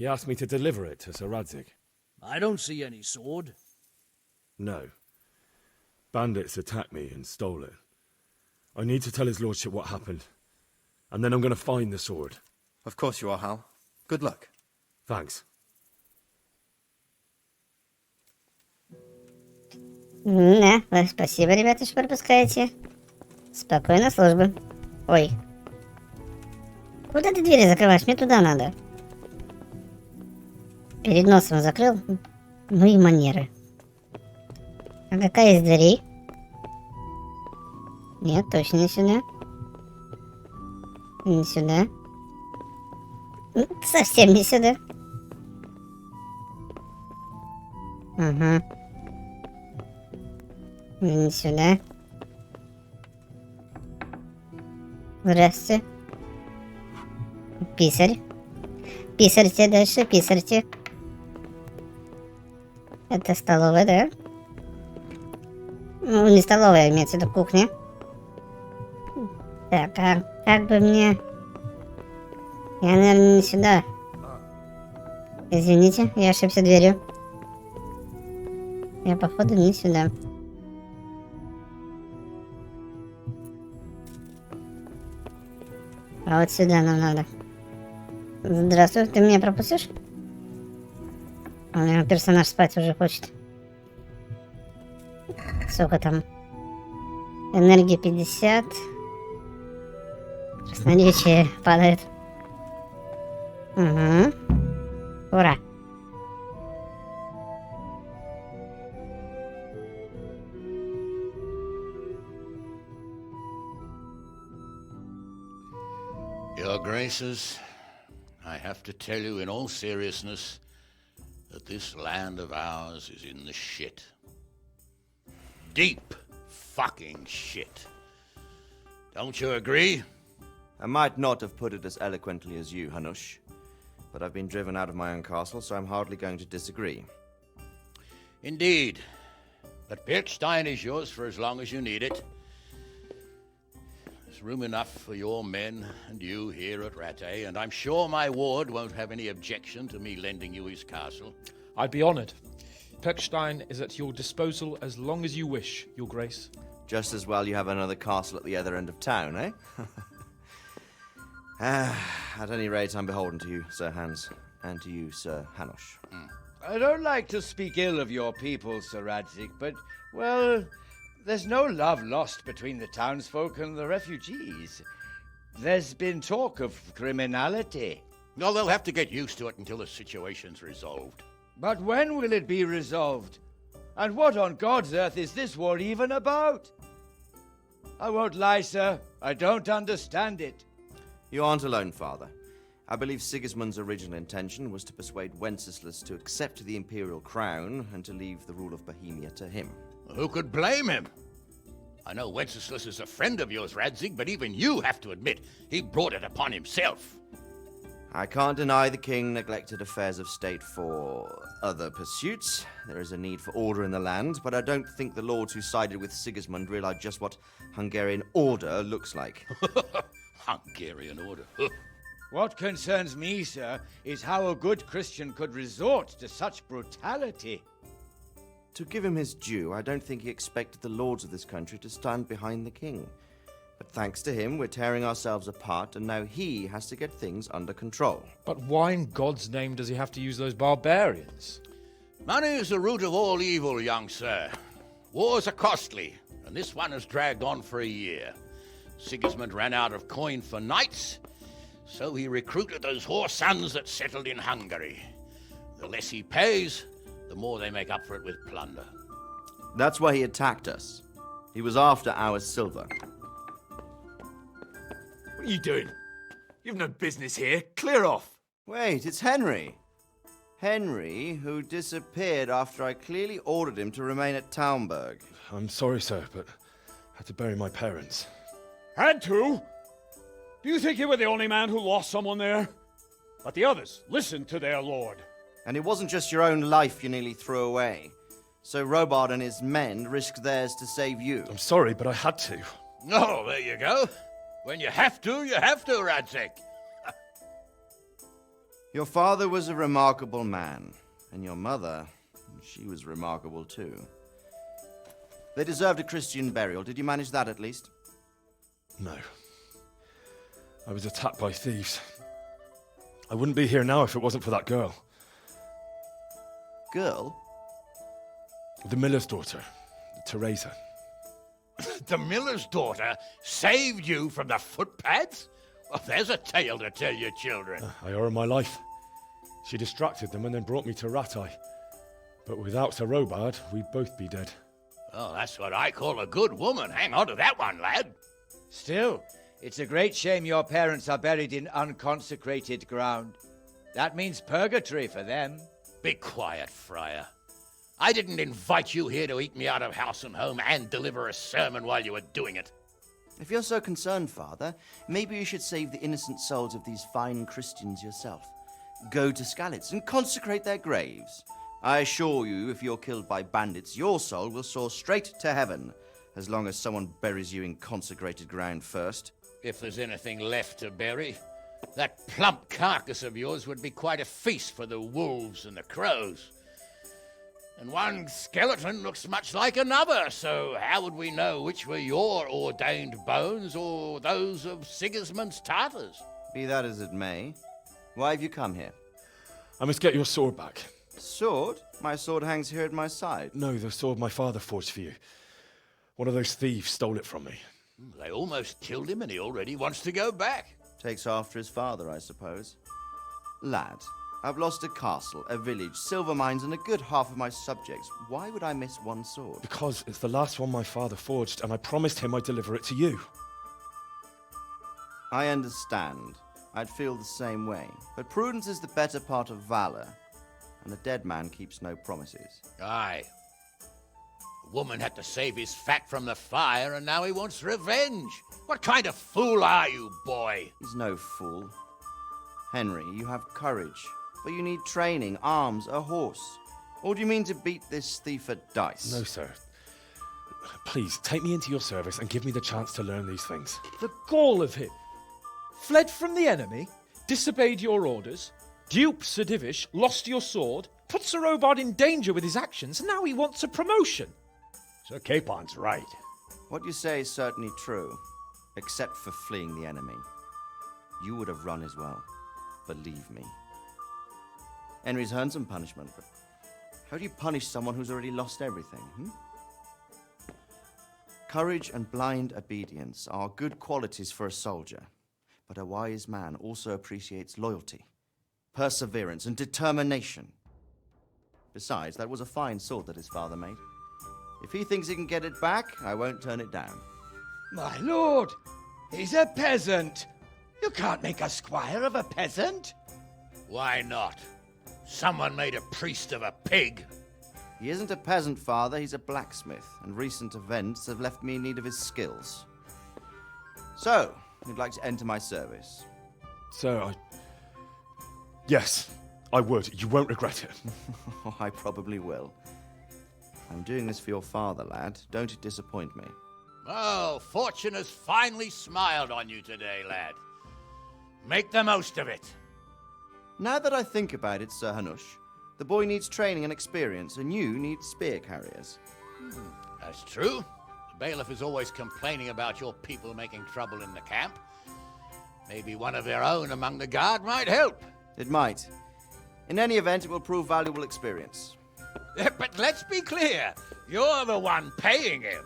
asked me to deliver it to Sir Radzik.
I don't see any sword.
No. Bandits attacked me and stole it. I need to tell his lordship what happened. And then I'm going to find the sword.
Of course you are, Hal. Good luck.
Thanks.
Да, спасибо, ребята, что пропускаете. Спокойной службы. Ой. Куда ты двери закрываешь? Мне туда надо. Перед носом закрыл. Ну и манеры. А какая из дверей? Нет, точно не сюда. Не сюда. Совсем не сюда. Ага. Не сюда. Здрасте. Писарь. Писарьте дальше, писарьте. Это столовая, да? Ну, не столовая, имеется в виду кухня. Так, а как бы мне... Я, наверное, не сюда. Извините, я ошибся дверью. Я, походу, не сюда. А вот сюда нам надо. Здравствуй, ты меня пропустишь? У меня персонаж спать уже хочет. Сколько там? Энергия 50. Красноречие падает. Угу. Ура.
Your Graces, I have to tell you in all seriousness that this land of ours is in the shit. Deep fucking shit. Don't you agree?
I might not have put it as eloquently as you, Hanush, but I've been driven out of my own castle, so I'm hardly going to disagree.
Indeed. But Birkstein is yours for as long as you need it. There's room enough for your men and you here at Radeon, and I'm sure my ward won't have any objection to me lending you his castle.
I'd be honoured. Perkstein is at your disposal as long as you wish, Your Grace.
Just as well you have another castle at the other end of town, eh? At any rate, I'm beholden to you, Sir Hans, and to you, Sir Hanush.
I don't like to speak ill of your people, Sir Radzig, but, well, there's no love lost between the townsfolk and the refugees. There's been talk of criminality.
No, they'll have to get used to it until the situation's resolved.
But when will it be resolved? And what on God's earth is this war even about? I won't lie, sir. I don't understand it.
You aren't alone, Father. I believe Sigismund's original intention was to persuade Wenceslas to accept the imperial crown and to leave the rule of Bohemia to him.
Who could blame him? I know Wenceslas is a friend of yours, Radzig, but even you have to admit he brought it upon himself.
I can't deny the king neglected affairs of state for other pursuits. There is a need for order in the land, but I don't think the lords who sided with Sigismund realized just what Hungarian order looks like.
Hungarian order.
What concerns me, sir, is how a good Christian could resort to such brutality.
To give him his due, I don't think he expected the lords of this country to stand behind the king. But thanks to him, we're tearing ourselves apart, and now he has to get things under control.
But why in God's name does he have to use those barbarians?
Money is the root of all evil, young sir. Wars are costly, and this one has dragged on for a year. Sigismund ran out of coin for knights, so he recruited those whore sons that settled in Hungary. The less he pays, the more they make up for it with plunder.
That's why he attacked us. He was after our silver.
What are you doing? You've no business here. Clear off.
Wait, it's Henry. Henry, who disappeared after I clearly ordered him to remain at Taunberg.
I'm sorry, sir, but I had to bury my parents.
Had to? Do you think you were the only man who lost someone there? But the others listened to their lord.
And it wasn't just your own life you nearly threw away. So Robard and his men risked theirs to save you.
I'm sorry, but I had to.
Oh, there you go. When you have to, Radzig.
Your father was a remarkable man, and your mother, she was remarkable too. They deserved a Christian burial. Did you manage that at least?
No. I was attacked by thieves. I wouldn't be here now if it wasn't for that girl.
Girl?
The miller's daughter, Teresa.
The miller's daughter saved you from the footpads? Well, there's a tale to tell your children.
I owe her my life. She distracted them and then brought me to Ratai. But without Sir Robard, we'd both be dead.
Oh, that's what I call a good woman. Hang on to that one, lad.
Still, it's a great shame your parents are buried in unconsecrated ground. That means purgatory for them.
Be quiet, Friar. I didn't invite you here to eat me out of house and home and deliver a sermon while you were doing it.
If you're so concerned, Father, maybe you should save the innocent souls of these fine Christians yourself. Go to Skalitz and consecrate their graves. I assure you, if you're killed by bandits, your soul will soar straight to heaven, as long as someone buries you in consecrated ground first.
If there's anything left to bury, that plump carcass of yours would be quite a feast for the wolves and the crows. And one skeleton looks much like another, so how would we know which were your ordained bones or those of Sigismund's Tartars?
Be that as it may, why have you come here?
I must get your sword back.
Sword? My sword hangs here at my side.
No, the sword my father forged for you. One of those thieves stole it from me.
They almost killed him and he already wants to go back.
Takes after his father, I suppose. Lad, I've lost a castle, a village, silver mines, and a good half of my subjects. Why would I miss one sword?
Because it's the last one my father forged, and I promised him I'd deliver it to you.
I understand. I'd feel the same way. But prudence is the better part of valor, and a dead man keeps no promises.
Aye. The woman had to save his fat from the fire, and now he wants revenge. What kind of fool are you, boy?
He's no fool. Henry, you have courage, but you need training, arms, a horse. Or do you mean to beat this thief at dice?
No, sir. Please, take me into your service and give me the chance to learn these things.
The gall of him. Fled from the enemy, disobeyed your orders, duped Sir Divish, lost your sword, put Sir Robard in danger with his actions, and now he wants a promotion.
Sir Capon's right.
What you say is certainly true, except for fleeing the enemy. You would have run as well. Believe me. Henry's earned some punishment, but how do you punish someone who's already lost everything? Courage and blind obedience are good qualities for a soldier, but a wise man also appreciates loyalty, perseverance, and determination. Besides, that was a fine sword that his father made. If he thinks he can get it back, I won't turn it down.
My lord, he's a peasant. You can't make a squire of a peasant.
Why not? Someone made a priest of a pig.
He isn't a peasant, father, he's a blacksmith, and recent events have left me in need of his skills. So, you'd like to enter my service?
Sir, Yes, I would. You won't regret it.
I probably will. I'm doing this for your father, lad. Don't disappoint me.
Oh, fortune has finally smiled on you today, lad. Make the most of it.
Now that I think about it, Sir Hanush, the boy needs training and experience, and you need spear carriers.
That's true. The bailiff is always complaining about your people making trouble in the camp. Maybe one of their own among the guard might help.
It might. In any event, it will prove valuable experience.
But let's be clear. You're the one paying him.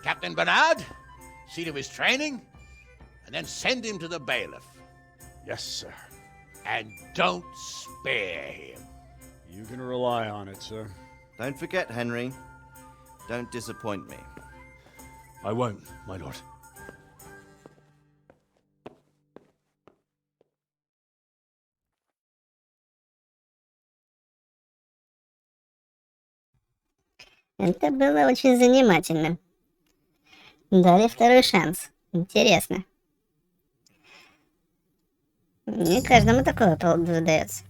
Captain Bernard, see to his training, and then send him to the bailiff.
Yes, sir.
And don't spare him.
You can rely on it, sir.
Don't forget, Henry. Don't disappoint me.
I won't, my lord.
Это было очень занимательно. Дали второй шанс. Интересно. Не каждому такое выдается.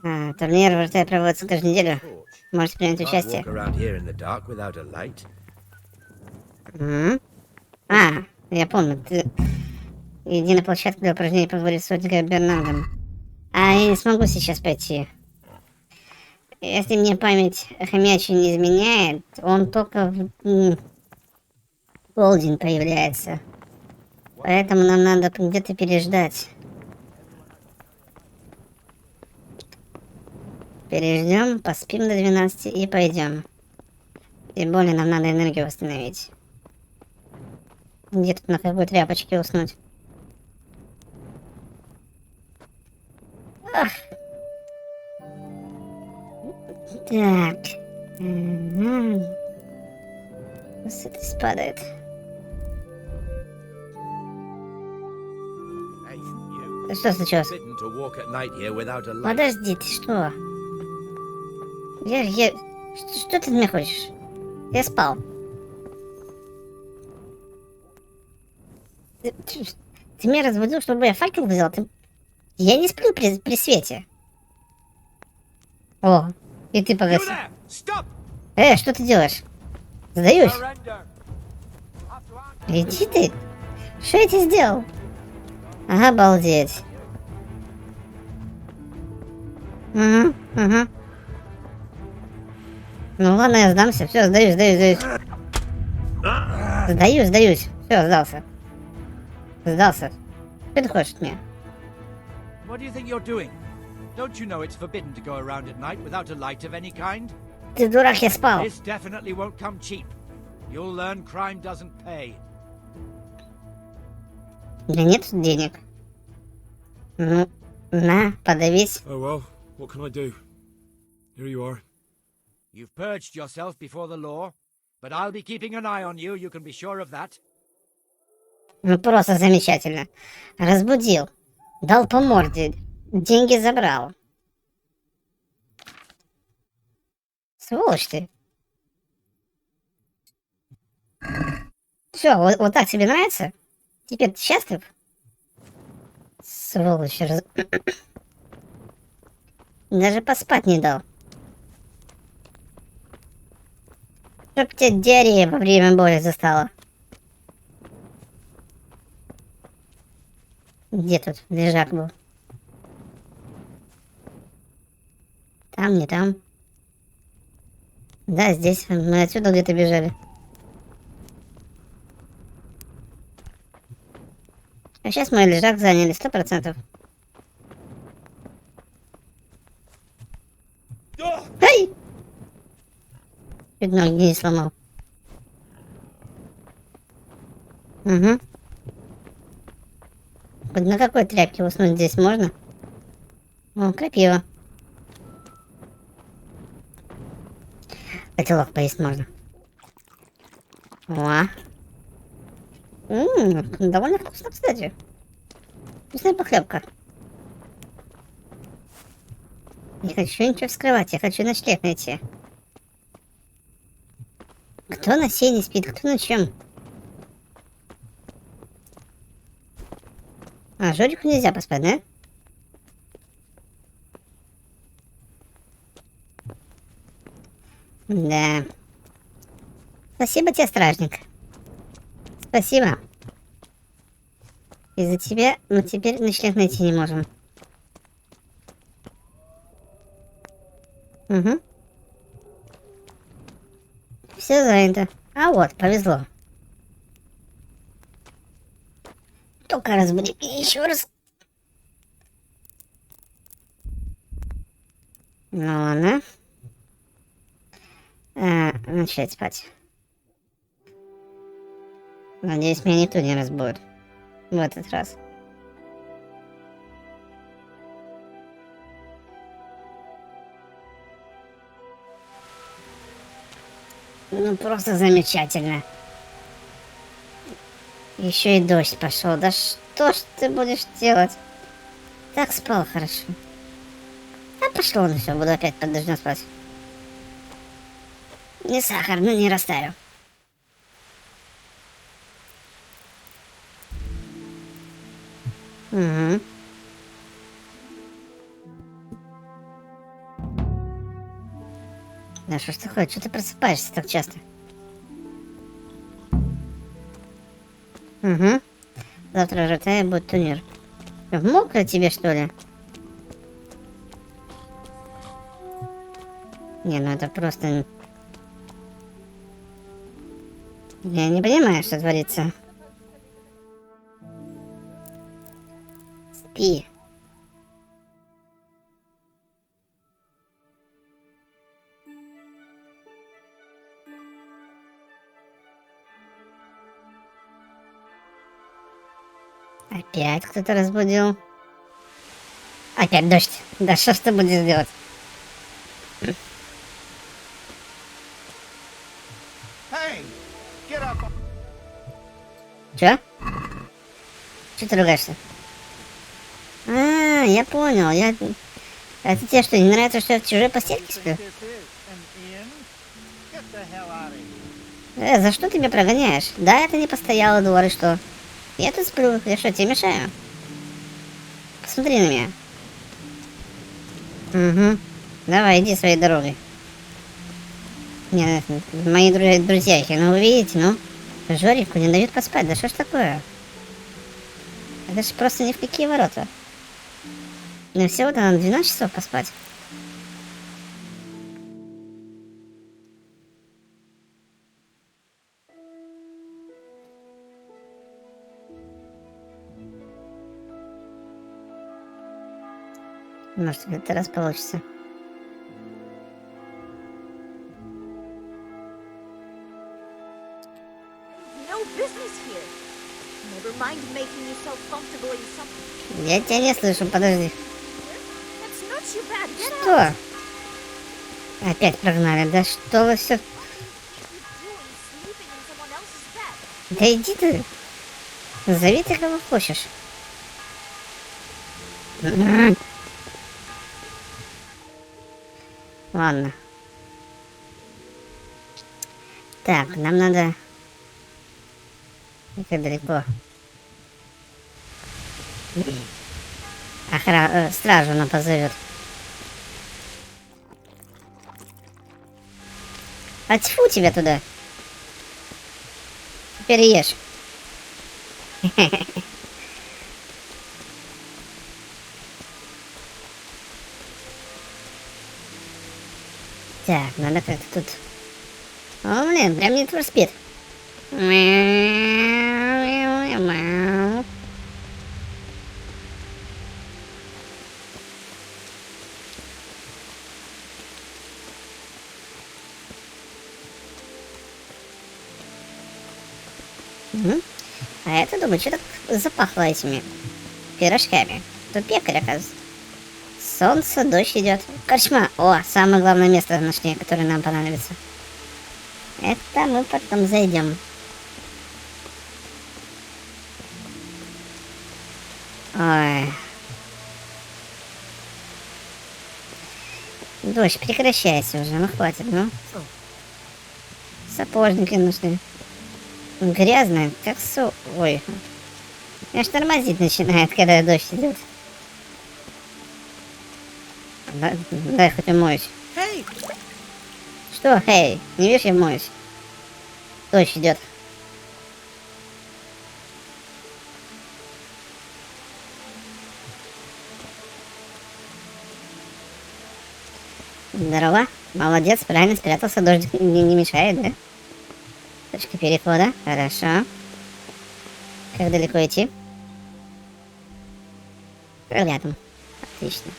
Турнир в РТ проводится каждую неделю. Можете принять участие. Я помню. Ты иди на площадку для упражнений, поговорить с Одигой Бернардом. Я не смогу сейчас пойти. Если мне память хомячья не изменяет, он только в полдень появляется. Поэтому нам надо где-то переждать. Переждем, поспим до 12 и пойдем. Тем более нам надо энергию восстановить. Где тут на какой тряпочке уснуть? Ах. Так. Сытость падает. Что случилось? Подожди, ты что? Что ты от меня хочешь? Я спал. Ты меня разбудил, чтобы я факел взял? Я не сплю при свете. О, и ты погасил. Что ты делаешь? Сдаюсь. Иди ты. Что я тебе сделал? Обалдеть. Угу. Ну ладно, я сдамся. Все, сдаюсь. Сдаюсь. Все, сдался. Сдался. Что ты хочешь от меня?
What do you think you're doing? Don't you know it's forbidden to go around at night without a light of any kind?
Ты дурак, я спал.
This definitely won't come cheap. You'll learn crime doesn't pay.
У меня нет денег. Ну, на, подавись.
Oh well, what can I do? Here you are.
You've purged yourself before the law, but I'll be keeping an eye on you, you can be sure of that.
Ну просто замечательно. Разбудил. Дал по морде. Деньги забрал. Сволочь ты. Все, вот так тебе нравится? Теперь ты счастлив? Сволочь. Даже поспать не дал. Чтоб тебя диарея во время боли застала. Где тут лежак был? Там, не там. Да, здесь. Мы отсюда где-то бежали. А сейчас мой лежак заняли 100%. Ай! Чуть ноги не сломал. Угу. Хоть на какой тряпке уснуть здесь можно? О, крапива. Котелок поесть можно. О. Довольно вкусно, кстати. Вкусная похлебка. Не хочу ничего вскрывать, я хочу ночлег найти. Кто на сене спит, кто на чем? А, Жорику нельзя поспать, да? Да. Спасибо тебе, стражник. Спасибо. Из-за тебя мы теперь ночлег найти не можем. Угу. Все занято. А вот, повезло. Только разбуди меня еще раз. Ну ладно. Начать спать. Надеюсь, меня никто не разбудит в этот раз. Ну просто замечательно. Еще и дождь пошел. Да что ж ты будешь делать? Так спал хорошо. А пошло, ну все, буду опять под дождем спать. Не сахар, ну не растаю. Угу. Да что ж такое? Что ты просыпаешься так часто? Угу. Завтра в Ротае будет турнир. Мокро тебе, что ли? Не, ну это просто... Я не понимаю, что творится. Спи. Опять кто-то разбудил. Опять дождь. Да что ж ты будешь делать? Чё? Чё ты ругаешься? А, я понял. Это тебе что, не нравится, что я в чужой постельке сплю? За что ты меня прогоняешь? Да, это не постоялый двор, и что? Я тут сплю. Я что, тебе мешаю? Посмотри на меня. Угу. Давай, иди своей дорогой. Нет, мои друзья, ну вы видите, ну, Жорику не дают поспать, да что ж такое? Это ж просто ни в какие ворота. Мне всего-то надо 12 часов поспать. Может, в этот раз получится. Я тебя не слышу, подожди. Что? Опять прогнали, да что вы все... Да иди ты. Зови ты кого хочешь. Ладно. Так, нам надо... Как далеко? Стражу она позовет. А тьфу тебя туда. Теперь ешь. Так, надо как-то тут... О, блин, прям не for Speed. А это, думаю, что так запахло этими пирожками. Тут пекарь, оказывается. Солнце, дождь идет. Корчма. О, самое главное место нашли, которое нам понадобится. Это мы потом зайдем. Ой. Дождь, прекращайся уже, ну хватит, ну. Сапожники нужны. Грязно, как Ой. Меня аж тормозить начинает, когда дождь идет. Дай хоть умоюсь.
Hey.
Что, эй? Не видишь, я моюсь. Дождь идет. Здорово. Молодец, правильно спрятался. Дождик не мешает, да? Точка перехода. Хорошо. Как далеко идти? Рядом. Отлично.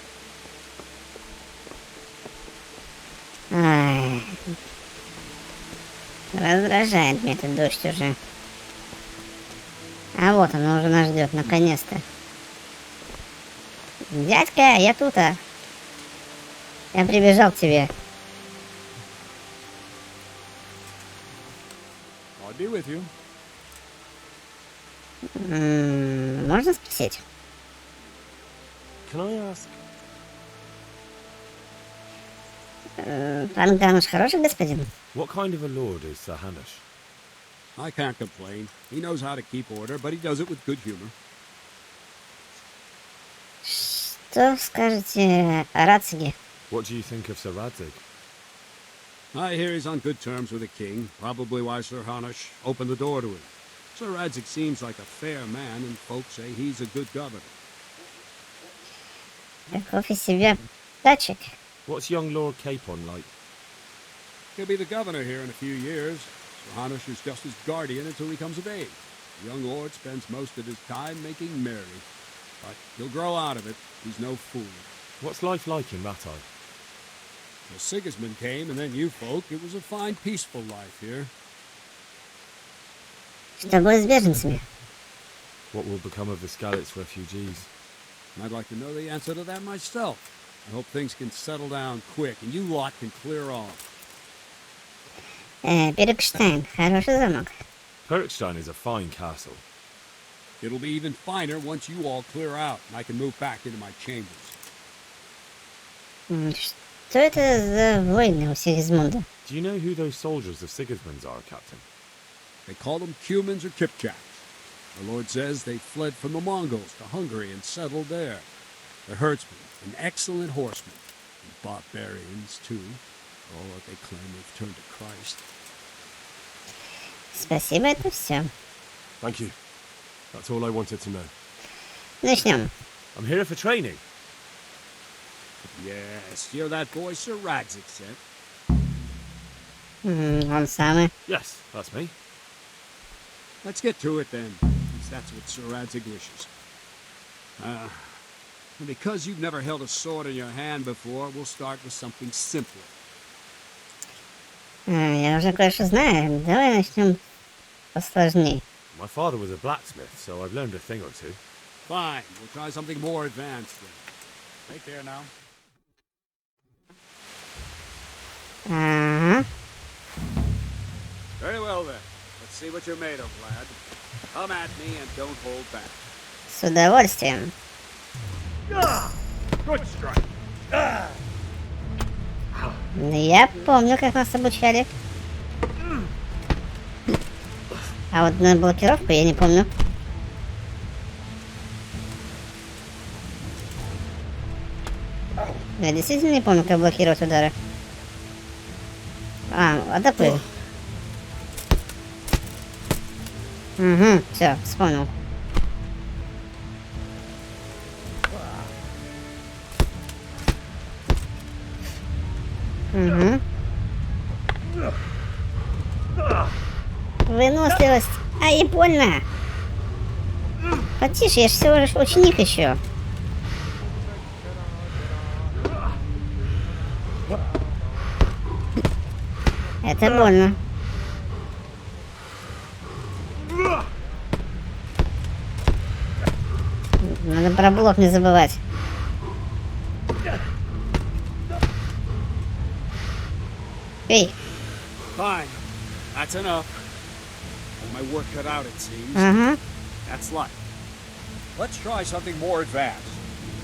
Ай. Раздражает меня этот дождь уже. А вот он уже нас ждет, наконец-то. Дядька, я тут, а. Я прибежал к тебе.
I'll be with you.
Можно спросить?
Can I ask?
Пан Гануш хороший господин?
What kind of a lord is Sir Hanush?
I can't complain. He knows how to keep order, but he does it with good humor.
Что скажете о Радзиге?
What do you think of Sir Radzig?
I hear he's on good terms with the king, probably why Sir Hanush opened the door to him. Sir Radzig seems like a fair man, and folks say he's a good governor.
Каков из себя датчик?
What's young Lord Capon like?
He'll be the governor here in a few years. Sir Hanush is just his guardian until he comes of age. The young lord spends most of his time making merry. But he'll grow out of it. He's no fool.
What's life like in Ratai?
Well, Sigismund came, and then you folk. It was a fine, peaceful life here.
Что будет с беженцами?
What will become of the Skalitz refugees?
I'd like to know the answer to that myself. I hope things can settle down quick, and you lot can clear off.
Перекштайн. Хороший замок.
Perkstein is a fine castle.
It'll be even finer once you all clear out, and I can move back into my chambers.
Что это за войны у Сигизмунда?
Do you know who those soldiers of Sigismund's are, Captain?
They call them Cumans or Kipchaks. The Lord says they fled from the Mongols to Hungary and settled there. They're herdsmen and excellent horsemen. barbarians, too. All that they claim they've turned to Christ.
Спасибо, это все.
Thank you. That's all I wanted to know.
Начнем.
I'm here for training.
Yes, you're that boy Sir Radzig said.
Он самый.
Yes, that's me.
Let's get to it then. At least that's what Sir Radzig wishes. And because you've never held a sword in your hand before, we'll start with something simpler.
Я уже кое-что знаю. Давай начнем посложнее.
My father was a blacksmith, so I've learned a thing or two.
Fine, we'll try something more advanced then. Right there now.
Ага.
Very well then. Let's see what you're made of, lad. Come at me and don't hold back.
С удовольствием.
Good strike.
Я помню, как нас обучали. А вот на блокировку я не помню. Я действительно не помню, как блокировать удары. Атакуй. Угу, все, вспомнил. Угу. Выносливость. Ай, больно. Потише, я же всего лишь ученик еще. Это больно. Надо про блок не забывать. Эй.
Fine. That's enough. My work cut out, it seems. That's life.
Let's try something more advanced.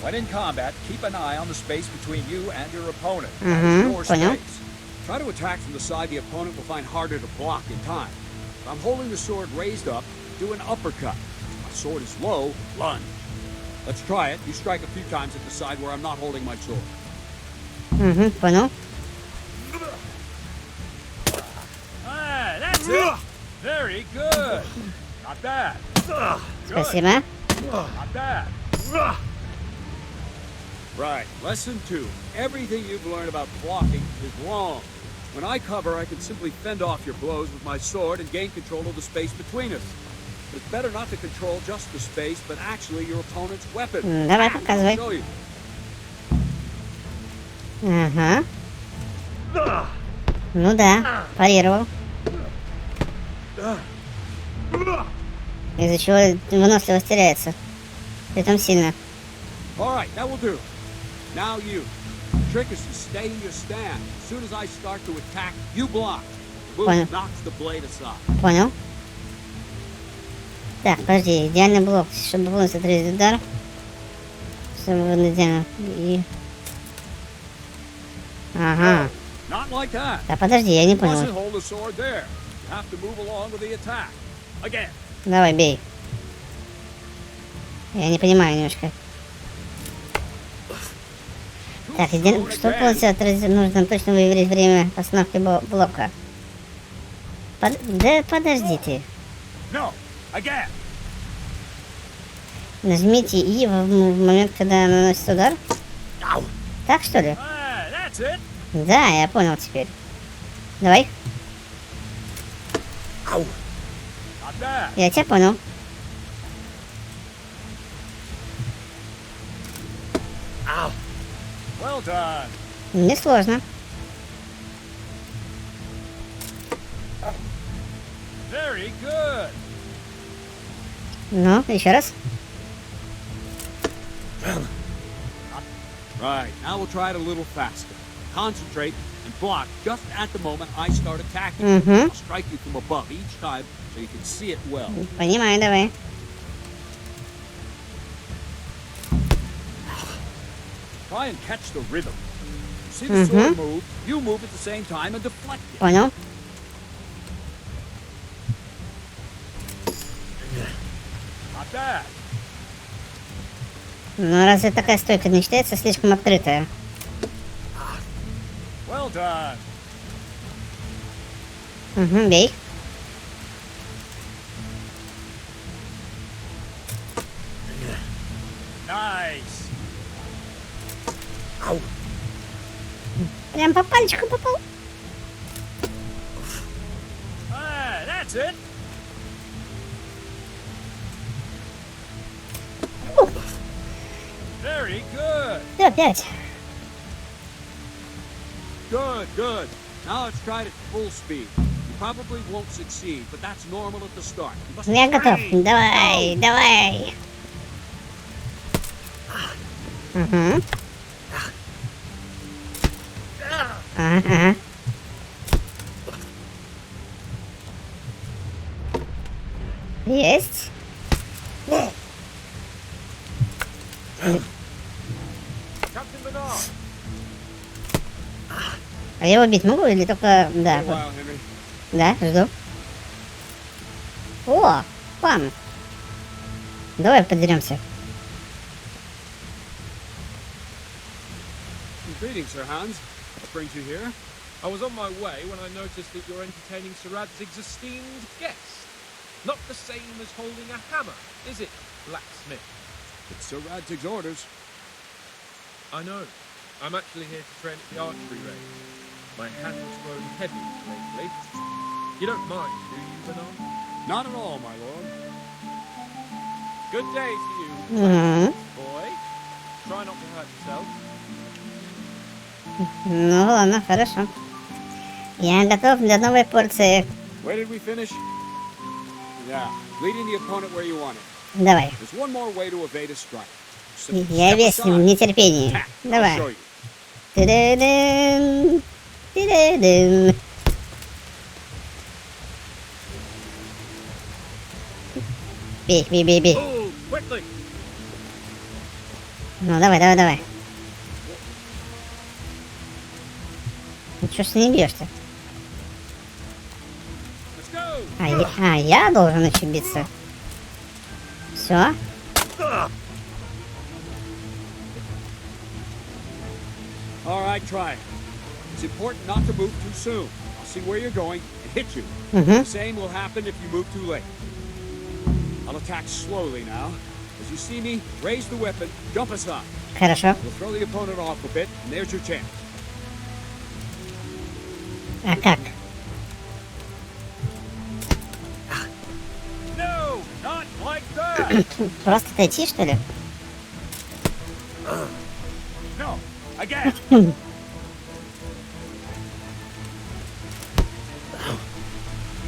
When in combat, keep an eye on the space between you and your opponent. That is your space.
Try to attack from the side the opponent will find harder to block in time. If I'm holding the sword raised up, do an uppercut. If my sword is low, lunge. Let's try it. You strike a few times at the side where I'm not holding my sword.
Понял.
Ah, that's it. Very good. Not bad.
Спасибо.
Not bad.
Right. Lesson 2. Everything you've learned about blocking is wrong. When I cover, I can simply fend off your blows with my sword and gain control of the space between us. But it's better not to control just the space, but actually your opponent's weapon.
Давай, показывай.
I'll show you.
Ага. Ну да, парировал. Из-за чего выносливость теряется. Притом сильно.
Alright, that will do. Now you. The trick is to stay in your stand. As soon as I start to attack, you block. The move knocks the blade aside.
Понял. Так, подожди, идеальный блок, чтобы полностью отрезать удар. Чтобы идеально. И... Ага.
Not like that.
Да подожди, я не понял.
Hold the sword there. You have to move along with the attack. Again.
Давай, бей. Я не понимаю немножко. Так, что полностью отразить, нужно точно выверить время остановки блока. Да подождите. Нажмите И в момент, когда наносит удар. Так что ли? Да, я понял теперь. Давай. Я тебя понял.
Well done.
Не сложно.
Very good.
Ну, еще раз.
Right, now we'll try it a little faster. Concentrate and block just at the moment I start attacking. I'll strike you from above each time so you can see it well.
Понимаю, давай.
Try and catch the rhythm. See the sword move, you move at the same time and deflect it.
Понял.
Not bad.
Ну, разве такая стойка не считается слишком открытая?
Well done.
Угу, бей.
Nice.
Прям по пальчику попал.
Ah, that's it. Very good.
Да, 5.
Good, good. Now let's try it at full speed. You probably won't succeed, but that's normal at the start. You must
Я готов.
train.
Давай, давай. Угу. Ага. Есть. А я его бить могу или только... Да. Да, жду. О, пан. Давай подеремся.
Greetings, Sir Hans. What brings you here?
I was on my way when I noticed that you're entertaining Sir Radzig's esteemed guest. Not the same as holding a hammer, is it, blacksmith?
It's Sir Radzig's orders.
I know. I'm actually here to train at the archery range. My hand's grown heavy lately. You don't mind, do you, Bernard?
Not at all, my lord.
Good day to you,
Угу.
boy. Try not to hurt yourself.
Ну ладно, хорошо. Я готов для новой порции.
Where did we finish? Yeah, leading the opponent where you want it.
Давай.
There's one more way to evade a strike. Simply
Я
step
весь в
aside.
нетерпении.
I'll
Давай.
show you.
Ты-ды-дым. Ты-ды-дым. Бей, бей, бей, бей.
Oh, quickly!
Ну, давай, давай, давай. Ну, чё ж ты не бьешь-то? Я должен еще биться. Все.
All right, try it. It's important not to move too soon. I'll see where you're going and hit you.
Mhm.
The same will happen if you move too late. I'll attack slowly now. As you see me, raise the weapon, jump aside.
Хорошо.
We'll throw the opponent off a bit, and there's your chance.
А как?
No, not like that.
Просто отойти, что ли?
No, again.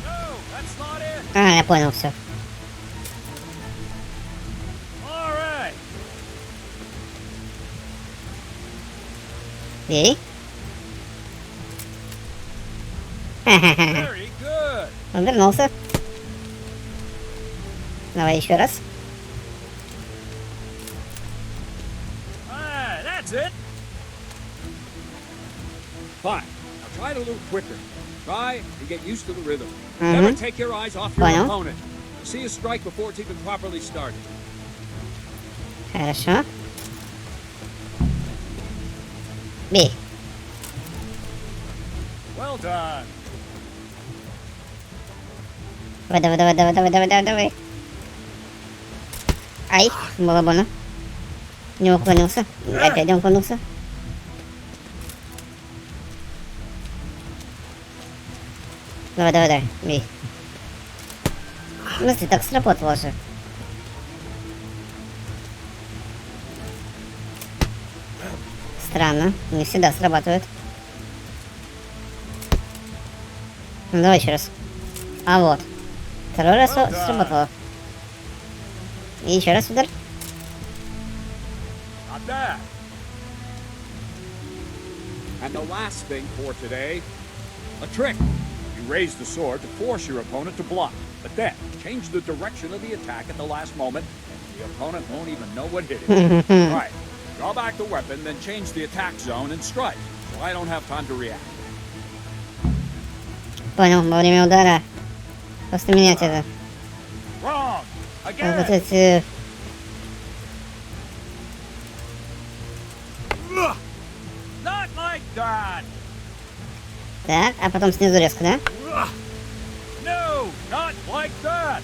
No, that's not it.
А, я понял, все.
All right.
Бей.
Very good.
Он вернулся. Давай еще раз.
Ah, that's it.
Fine. Now try it a little quicker. Try and get used to the rhythm.
Mhm.
Never take your eyes off your
Понял.
opponent. See a strike before it's even properly started.
Хорошо. Бей.
Well done.
Давай, давай, давай, давай, давай, давай, давай, давай. Ай, было больно. Не уклонился. Опять не уклонился. Давай, давай, давай, бей. Ну, ты так сработало же. Странно, не всегда срабатывает. Ну, давай еще раз. А вот. Второй раз сработало. И еще раз удар.
Not bad.
And the last thing for today, a trick. You raise the sword to force your opponent to block, but then change the direction of the attack at the last moment, and the opponent won't even know what hit him. Right. Draw back the weapon, then change the attack zone and strike, so I don't have time to react.
Понял, во время удара. Просто менять это.
Wrong.
Вот
Again.
эти...
Not like that.
Так, а потом снизу резко, да?
No, not like that.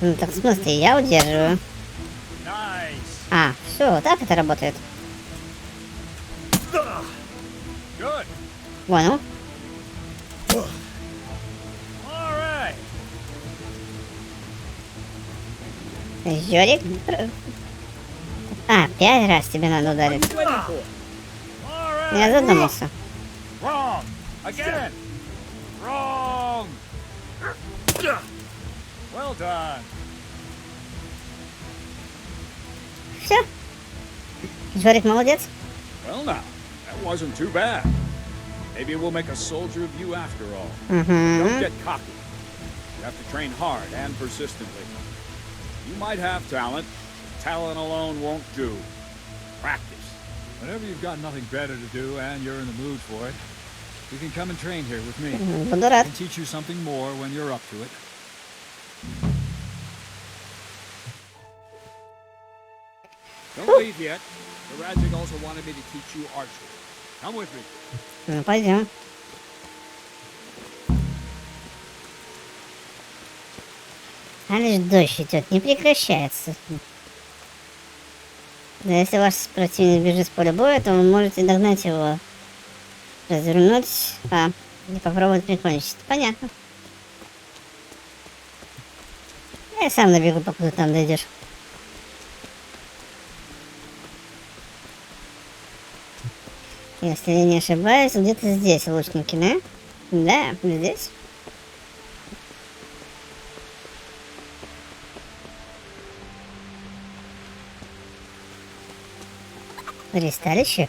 Ну так в смысле, я удерживаю.
Nice.
А, все, так это работает.
Good.
Понял.
All right.
Жорик. А, 5 раз тебе надо ударить. Я задумался.
Wrong. Again. Wrong. Well done.
Все. Жорик молодец.
Well now, that wasn't too bad. Maybe we'll make a soldier of you after all. Don't get cocky. You have to train hard and persistently. You might have talent. Talent alone won't do. Practice.
Whenever you've got nothing better to do and you're in the mood for it, you can come and train here with me.
Буду
I
рад.
can teach you something more when you're up to it. Don't leave yet. The Radeon also wanted me to teach you archery. Come with me.
Ну, пойдем. А лишь дождь идет, не прекращается. Да если ваш противник бежит с поля боя, то вы можете догнать его, развернуть, и попробовать прикончить. Понятно. Я сам набегу, пока ты там дойдешь. Если я не ошибаюсь, где-то здесь лучники, да? Да, здесь. Дристалище?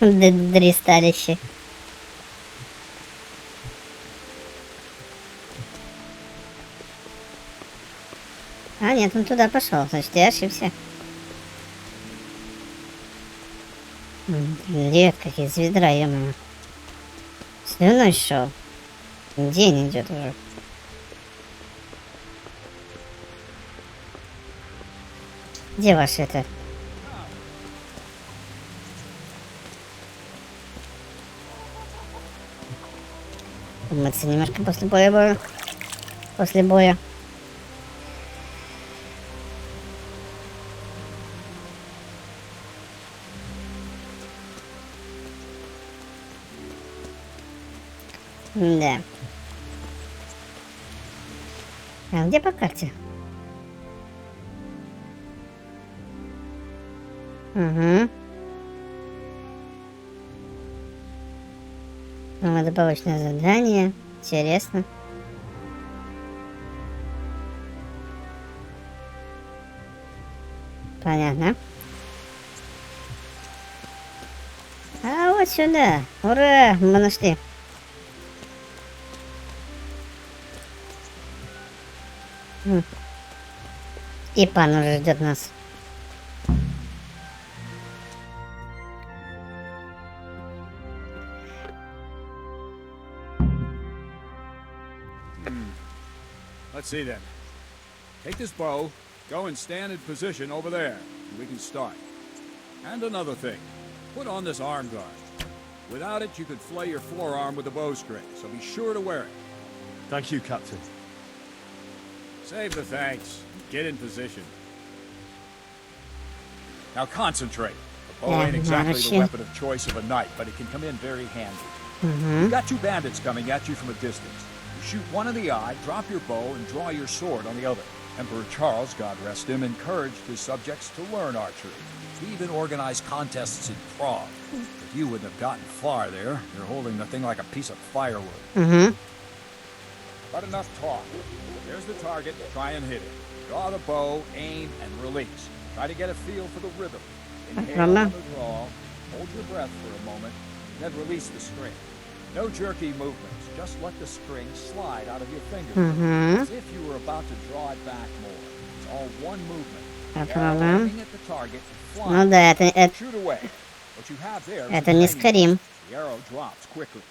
Дристалище. А, нет, он туда пошел, значит, я ошибся. Лед, как из ведра, ё-моё. Слюной шел. День идет уже. Где ваш это? Умыться немножко после боя. После боя. Да. А где по карте? Угу. Добавочное задание. Интересно. Понятно. А вот сюда. Ура! Мы нашли. И пан уже ждет нас.
Let's see then. Take this bow, go and stand in position over there, and we can start. And another thing, put on this arm guard. Without it, you could flay your forearm with a bowstring, so be sure to wear it.
Thank you, Captain.
Save the thanks. Get in position.
Now concentrate. The bow ain't exactly the weapon of choice of a knight, but it can come in very handy. You've got two bandits coming at you from a distance. You shoot one in the eye, drop your bow, and draw your sword on the other. Emperor Charles, God rest him, encouraged his subjects to learn archery. He even organized contests in Prague. If you wouldn't have gotten far there, you're holding the thing like a piece of firewood. But enough talk. There's the target. Try and hit it. Draw the bow, aim, and release. Try to get a feel for the rhythm. Inhale on the draw, hold your breath for a moment, then release the string. No jerky movements. Just let the string slide out of your fingers, as if you were about to draw it back more. It's all one movement. Aiming at the target,
Ну да,
shoot away. What you have there is
это не Скарим.
the arrow drops quickly.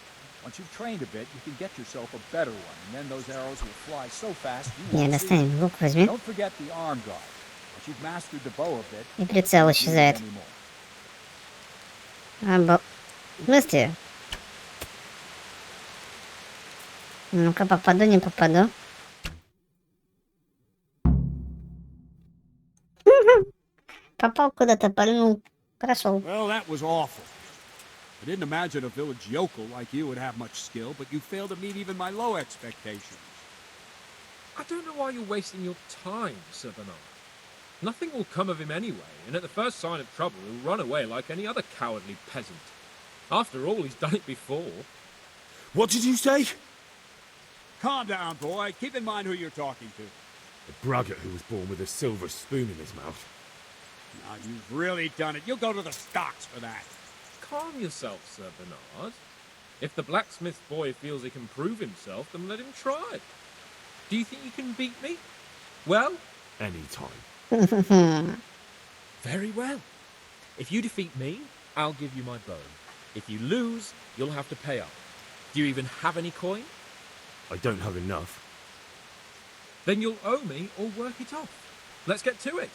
Once you've trained a bit, you can get yourself a better one, and then those arrows will fly so fast you
Не,
won't see
достань,
them.
лук возьми.
Don't forget the arm guard. Once you've mastered the bow a bit,
И прицел исчезает. В смысле? Ну-ка, попаду, не попаду. Попал куда-то, пальнул. Прошел.
Well, that was awful. I didn't imagine a village yokel like you would have much skill, but you failed to meet even my low expectations.
I don't know why you're wasting your time, Sir Bernard. Nothing will come of him anyway, and at the first sign of trouble, he'll run away like any other cowardly peasant. After all, he's done it before.
What did you say?
Calm down, boy. Keep in mind who you're talking to.
A braggart who was born with a silver spoon in his mouth.
Now, you've really done it. You'll go to the stocks for that.
Calm yourself, Sir Bernard. If the blacksmith boy feels he can prove himself, then let him try. Do you think you can beat me? Well?
Anytime.
Very well. If you defeat me, I'll give you my bow. If you lose, you'll have to pay up. Do you even have any coin?
I don't have enough.
Then you'll owe me or work it off. Let's get to it.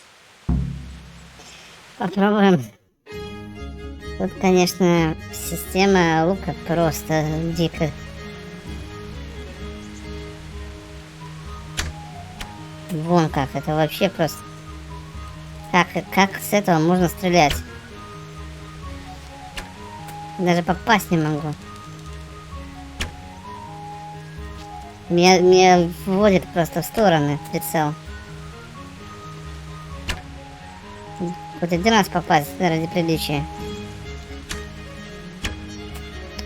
Попробуем. Тут, конечно, система лука просто дико. Вон как, это вообще просто... Как с этого можно стрелять? Даже попасть не могу. Меня вводит просто в стороны прицел. Хоть один раз попасть ради приличия.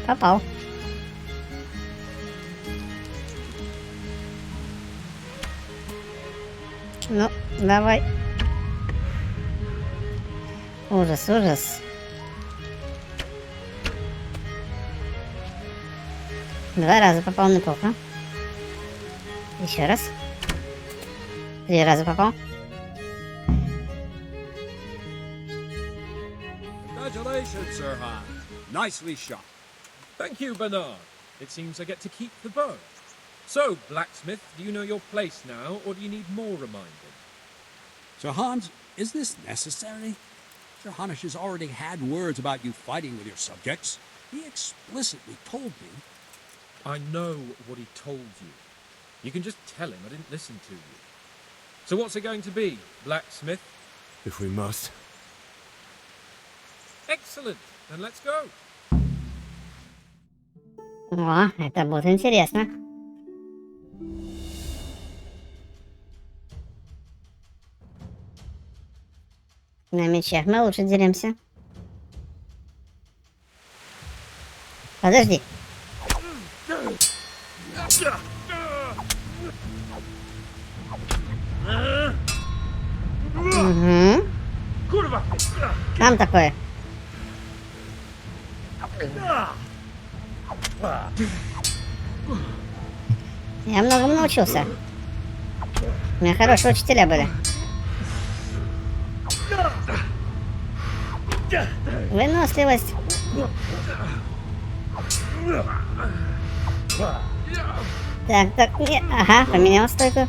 Попал. Ну, давай. Ужас, ужас. Два раза попал неплохо. Еще раз. 3 раза попал.
Congratulations, Sir Han. Nicely shot.
Thank you, Bernard. It seems I get to keep the bow. So, blacksmith, do you know your place now, or do you need more reminding?
Sir Hans, is this necessary? Sir Hanush has already had words about you fighting with your subjects. He explicitly told me.
I know what he told you. You can just tell him I didn't listen to you. So what's it going to be, blacksmith?
If we must.
Excellent. Then let's go.
О, это будет интересно. На мечах мы лучше деремся. Подожди. Угу. Там такое. Я многому научился. У меня хорошие учителя были. Выносливость. Так, нет. Ага, поменял стойку.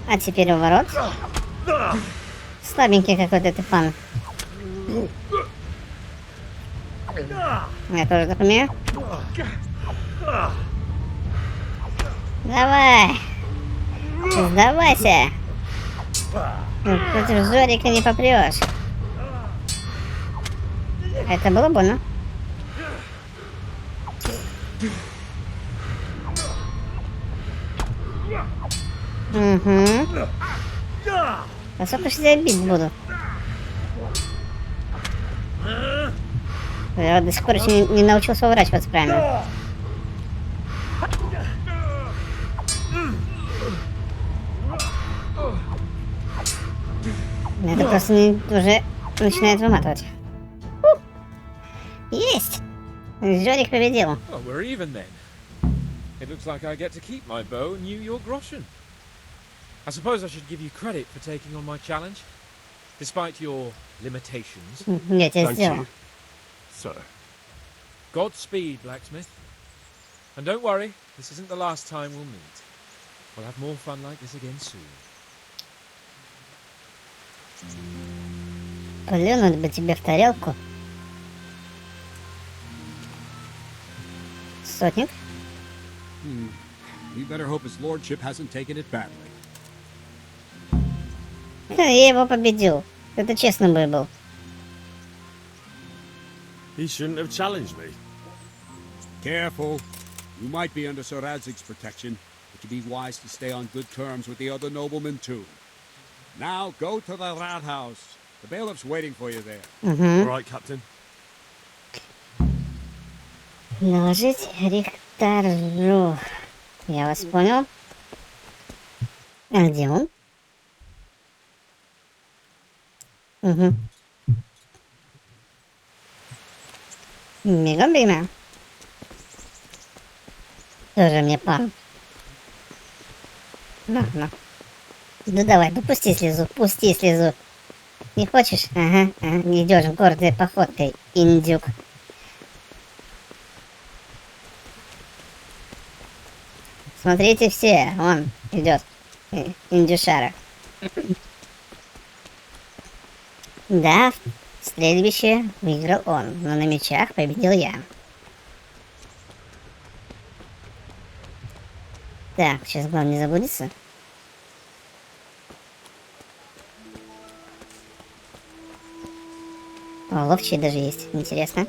А теперь уворот. Слабенький какой-то ты пан. Я тоже так умею. Давай. Сдавайся. Против Жорика не попрешь. Это было больно. Угу. А сколько же я бить буду? Я до сих пор еще не научился уворачиваться правильно. Это просто уже начинает выматывать. Есть! Жорик победил.
Well, we're even then. It looks like I get to keep my bow and you your groschen. I suppose I should give you credit for taking on my challenge, despite your limitations.
Я тебя сделал.
Sir.
Godspeed, blacksmith. And don't worry, this isn't the last time we'll meet. We'll have more fun like this again soon.
Плюнуть бы тебе в тарелку. сотник.
We better hope his lordship hasn't taken it badly.
Я его победил. Это честный бой был.
He shouldn't have challenged me.
Careful. You might be under Sir Radzig's protection, but you'd be wise to stay on good terms with the other noblemen too. Now go to the rat house. The bailiff's waiting for you there.
All right, Captain.
Доложить ректору. Я вас понял. А где он? Угу. Мега-брима. Тоже мне пан. На. Ну давай, ну пусти слезу. Не хочешь? Ага. Не идешь гордой походкой, индюк. Смотрите все, он идет. Индюшара. Да, стрельбище выиграл он, но на мечах победил я. Так, сейчас главное не забудется. О, ловчий даже есть, интересно.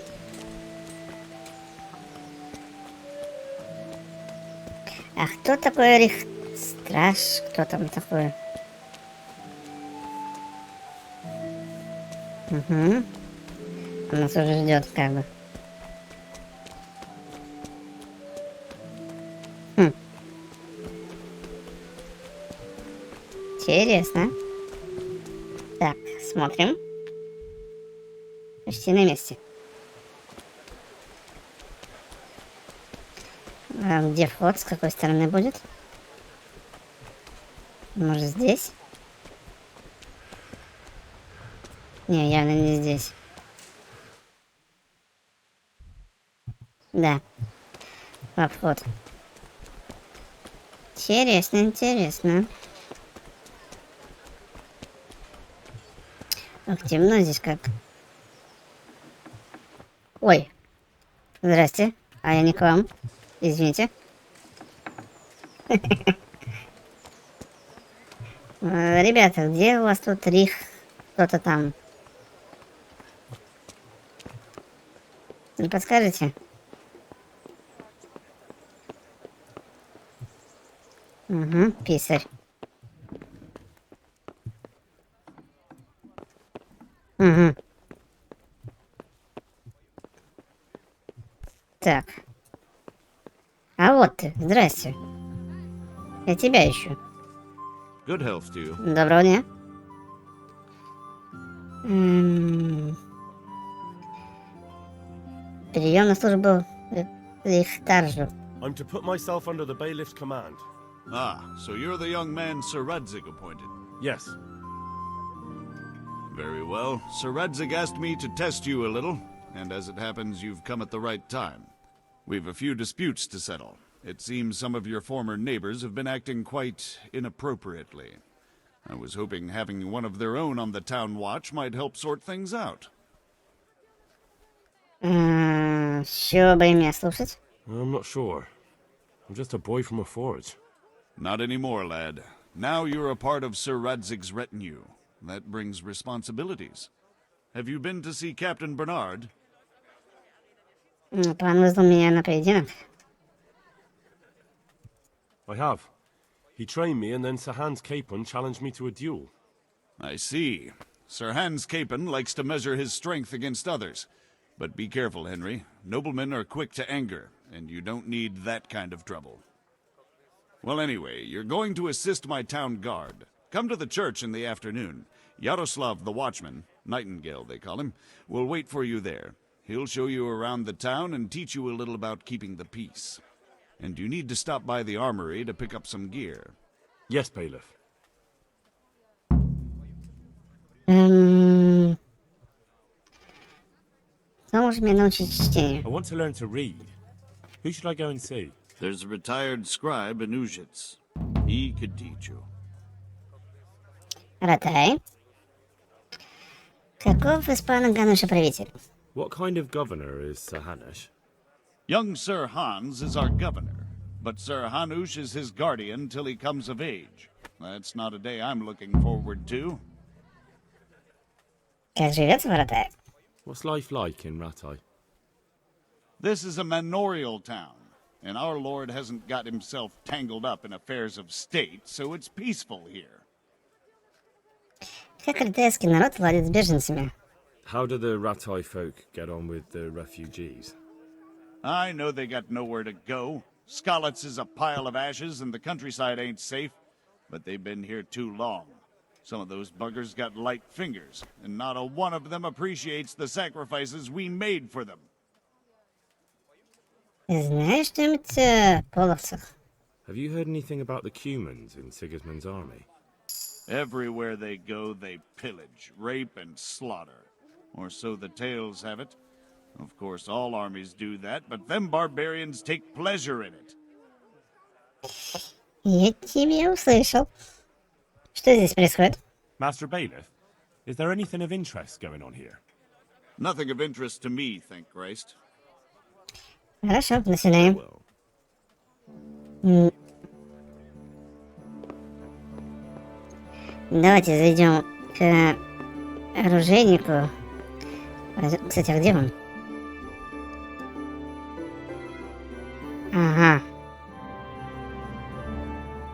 А кто такой страж? Кто там такой? Угу. Он нас уже ждет, как бы. Интересно. Так, смотрим. Почти на месте. А где вход? С какой стороны будет? Может, здесь? Не, явно не здесь. Да. Вход. Интересно. Ох, темно здесь как. Ой. Здрасте. А я не к вам. Извините. Ребята, где у вас тут кто-то там? Не подскажете? Угу, писарь. Угу. Так. А вот ты, здрасте. Я тебя ищу.
Good health to you.
Доброго дня. Прием на службу рихтаржу.
I'm to put myself under the bailiff's command.
Ah, so you're the young man Sir Radzig appointed.
Yes.
Very well. Sir Radzig asked me to test you a little, and as it happens, you've come at the right time. We've a few disputes to settle. It seems some of your former neighbors have been acting quite inappropriately. I was hoping having one of their own on the town watch might help sort things out.
Чего бы меня слушать?
I'm not sure. I'm just a boy from a forge.
Not anymore, lad. Now you're a part of Sir Radzig's retinue. That brings responsibilities. Have you been to see Captain Bernard?
Пан вызвал меня на поединок.
I have. He trained me and then Sir Hans Capon challenged me to a duel.
I see. Sir Hans Capon likes to measure his strength against others. But be careful, Henry. Noblemen are quick to anger, and you don't need that kind of trouble. Well, anyway, you're going to assist my town guard. Come to the church in the afternoon. Yaroslav the watchman, Nightingale they call him, will wait for you there. He'll show you around the town and teach you a little about keeping the peace. And you need to stop by the armory to pick up some gear.
Yes, bailiff.
Кто может меня научить чтению?
I want to learn to read. Who should I go and see?
There's a retired scribe in Uzhitz. He could teach you.
Ратай. Каков из пана Гануша правитель?
What kind of governor is Sir Hanush?
Young Sir Hans is our governor, but Sir Hanush is his guardian till he comes of age. That's not a day I'm looking forward to.
Как живется в Ратай?
What's life like in Ratai?
This is a manorial town, and our lord hasn't got himself tangled up in affairs of state, so it's peaceful here.
Как ратайский народ ладит с беженцами?
How do the Ratai folk get on with the refugees?
I know they got nowhere to go. Skalitz is a pile of ashes and the countryside ain't safe, but they've been here too long. Some of those buggers got light fingers, and not a one of them appreciates the sacrifices we made for them.
Знаешь что-нибудь о половцах?
Have you heard anything about the Cumans in Sigismund's army?
Everywhere they go, they pillage, rape, and slaughter. Or so the tales have it. Of course, all armies do that, but them barbarians take pleasure in it.
Я тебя услышал. Что здесь происходит?
Master Bailiff, is there anything of interest going on here?
Nothing of interest to me, thank Christ.
Хорошо, начинаем. Давайте зайдем к оружейнику. Кстати, а где он? Ага.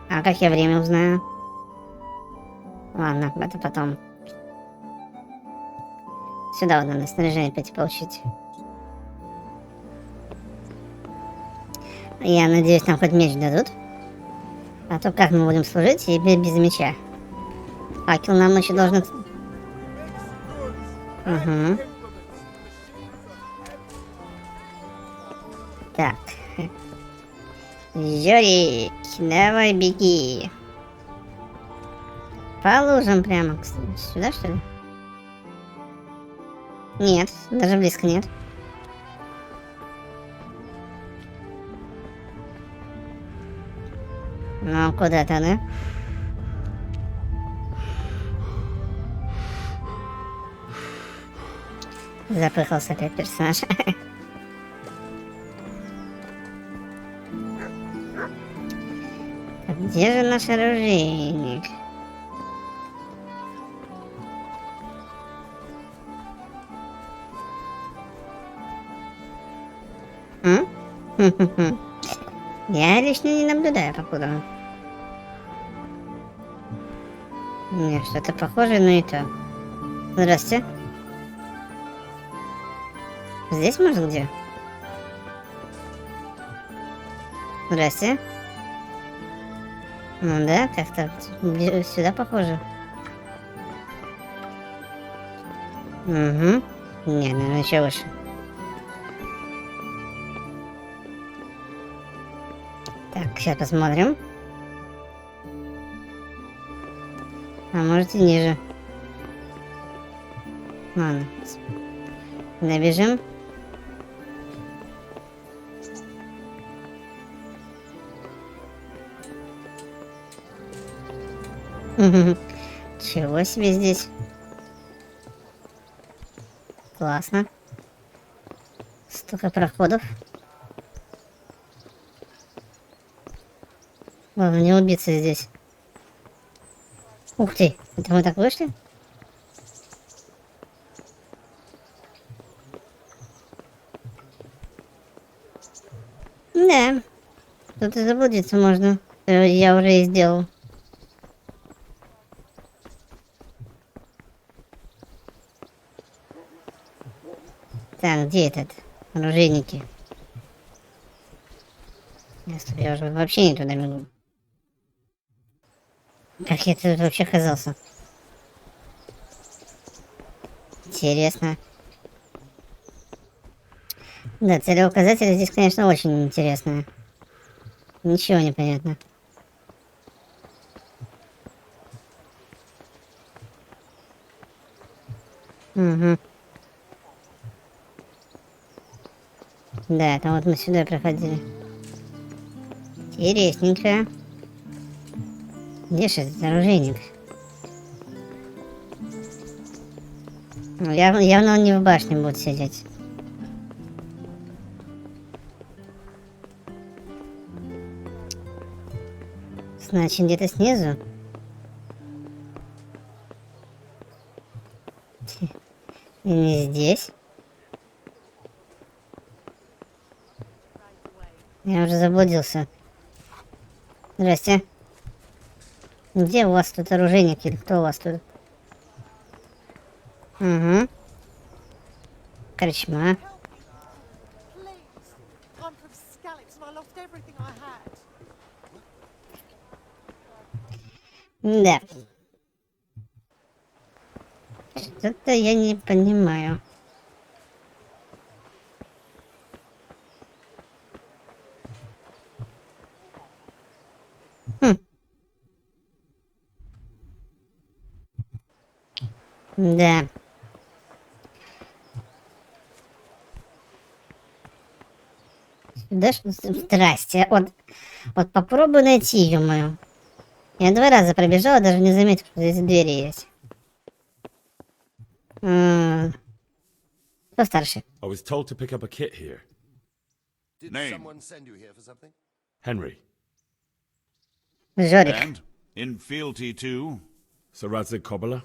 А как я время узнаю? Ладно, это потом. Сюда вот надо снаряжение опять получить. Я надеюсь, нам хоть меч дадут. А то как мы будем служить и без меча? Факел нам еще должен... Угу. Так. Жорик, давай беги. По лужам прямо. Сюда, что ли? Нет, даже близко нет. Ну, куда-то, да? Запыхался опять персонаж. Где же наш оружейник? Я лично не наблюдаю, покуда. Нет, что-то похожее, но и то. Здрасте. Здесь может где? Здрасте. Ну да, как-то сюда похоже. Угу. Не, наверное, еще выше. Так, сейчас посмотрим. А может и ниже. Ладно. Набежим. Чего себе здесь? Классно. Столько проходов. Главное не убиться здесь. Ух ты, это мы так вышли? Да. Тут и заблудиться можно. Я уже и сделал. Так, где этот? Оружейники. Я уже вообще не туда бегу. Как я тут вообще оказался? Интересно. Да, целеуказатели здесь, конечно, очень интересные. Ничего не понятно. Угу. Да, это вот мы сюда проходили. Интересненько. Где же этот оружейник? Ну, явно он не в башне будет сидеть. Значит, где-то снизу. И не здесь. Я уже заблудился. Здрасте. Где у вас тут оружейник или кто у вас тут? Угу. Корчма. Да. Что-то я не понимаю. Да. Да, здрасте. Вот попробуй найти ее мою. Я 2 раза пробежала, даже не заметил, что здесь двери есть. Кто старше?
I was told to pick up a kit here.
Did
Name.
someone send you here for something?
Henry.
Жорик.
And in fealty to?
Sir Radzig Cobbler.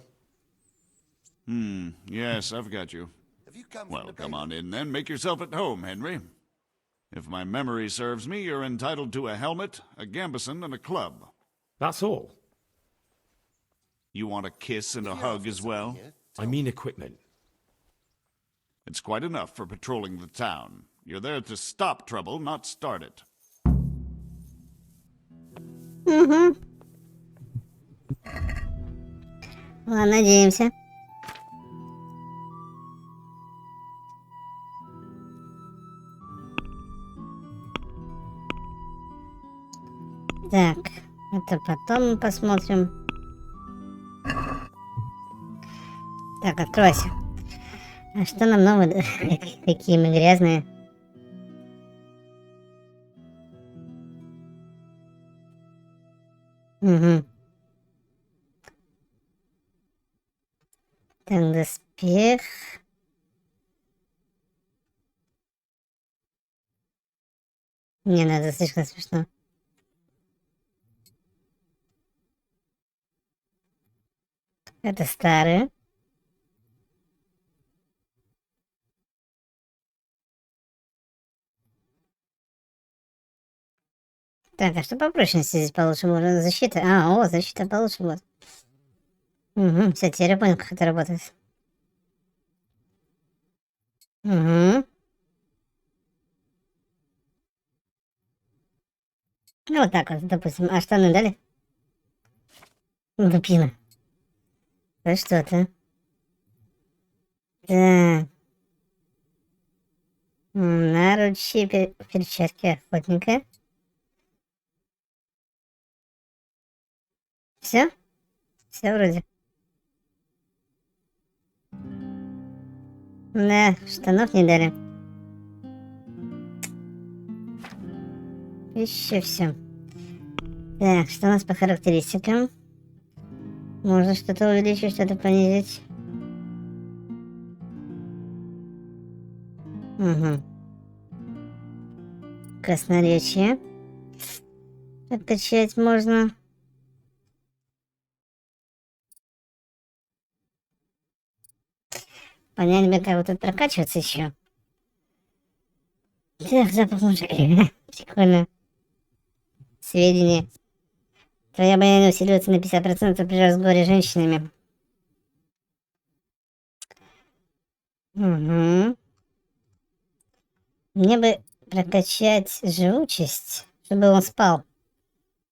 Yes, I've got you.
Have you come
Well,
from the
come
paper?
on in then. Make yourself at home, Henry. If my memory serves me, you're entitled to a helmet, a gambeson, and a club.
That's all.
You want a kiss and a hug as well?
I mean equipment.
It's quite enough for patrolling the town. You're there to stop trouble, not start it.
Угу. Ладно, надеемся. Так, это потом мы посмотрим. Так, откройся. А что нам новое? Какие мы грязные. Угу. Так, доспех. Не надо, слишком смешно. Это старые. Так, а что по прочности здесь получше можно? Защита. Защита получше будет. Угу, все, теперь я понял, как это работает. Угу. Ну, вот так вот, допустим. А штаны дали? Дупина. Да что-то. Так. Наручи, перчатки охотника. Все? Все вроде. Да, штанов не дали. Еще все. Так, что у нас по характеристикам? Можно что-то увеличить, что-то понизить. Угу. Красноречие. Подкачать можно. Понять бы, как вот тут прокачиваться еще. Так, запах мужика. Прикольно. Сведения. Твоя обоняние усиливается на 50% при разговоре с женщинами. Угу. Мне бы прокачать живучесть, чтобы он спал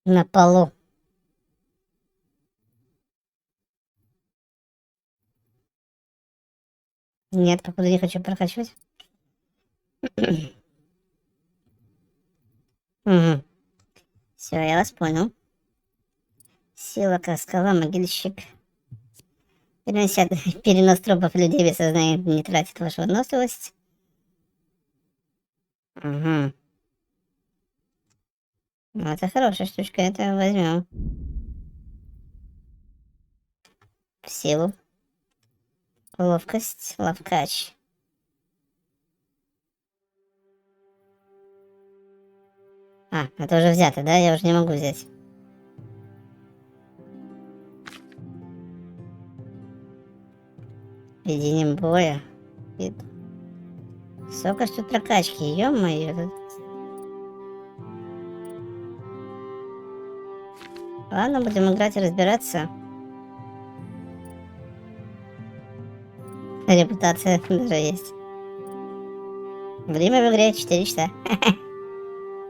на полу. Нет, походу не хочу прокачивать. Угу. Все, я вас понял. Сила, как скала, могильщик. Перенос трупов людей без сознания не тратит вашу выносливость. Угу. Ну, это хорошая штучка, это возьмем. В силу. Ловкость, ловкач. Это уже взято, да? Я уже не могу взять. Ведением боя. Сколько ж тут прокачки, ё-моё. Ладно, будем играть и разбираться. Репутация даже есть. Время в игре 4 часа.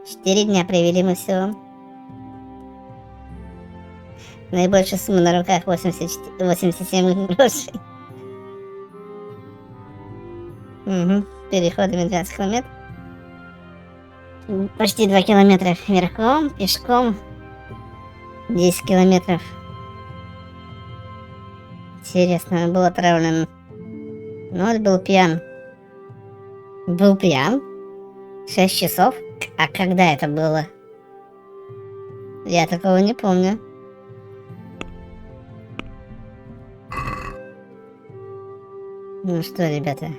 4 дня провели мы всего. Наибольшая сумма на руках 87 грошей. Угу. Переходами 12 километров. Почти 2 километра верхом, пешком. 10 километров. Интересно, он был отравлен. Но он был пьян. Был пьян? 6 часов? А когда это было? Я такого не помню. Ну что, ребята?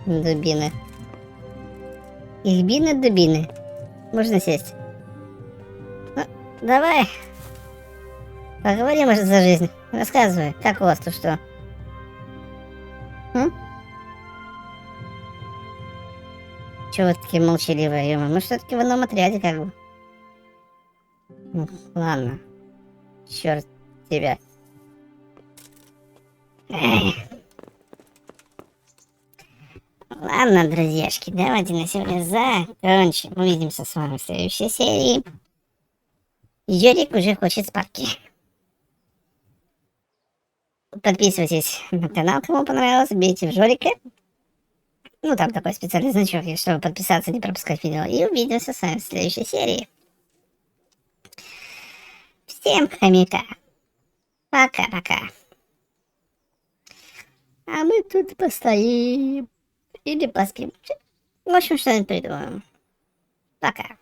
Дубины. Ихбины, дубины. Можно сесть? Ну, давай. Поговорим за жизнь. Рассказывай, как у вас тут что? Чего вы такие молчаливые, ё-моё? Мы все-таки в одном отряде, как бы. Ну, ладно. Черт тебя. Эх. Ладно, друзьяшки, давайте на сегодня закончим. Увидимся с вами в следующей серии. Жорик уже хочет спадки. Подписывайтесь на канал, кому понравилось, бейте в Жорика. Ну, там такой специальный значок есть, чтобы подписаться, не пропускать видео. И увидимся с вами в следующей серии. Всем хомяка. Пока-пока. А мы тут постоим. Или поспим. В общем, что-нибудь придумаем. Пока.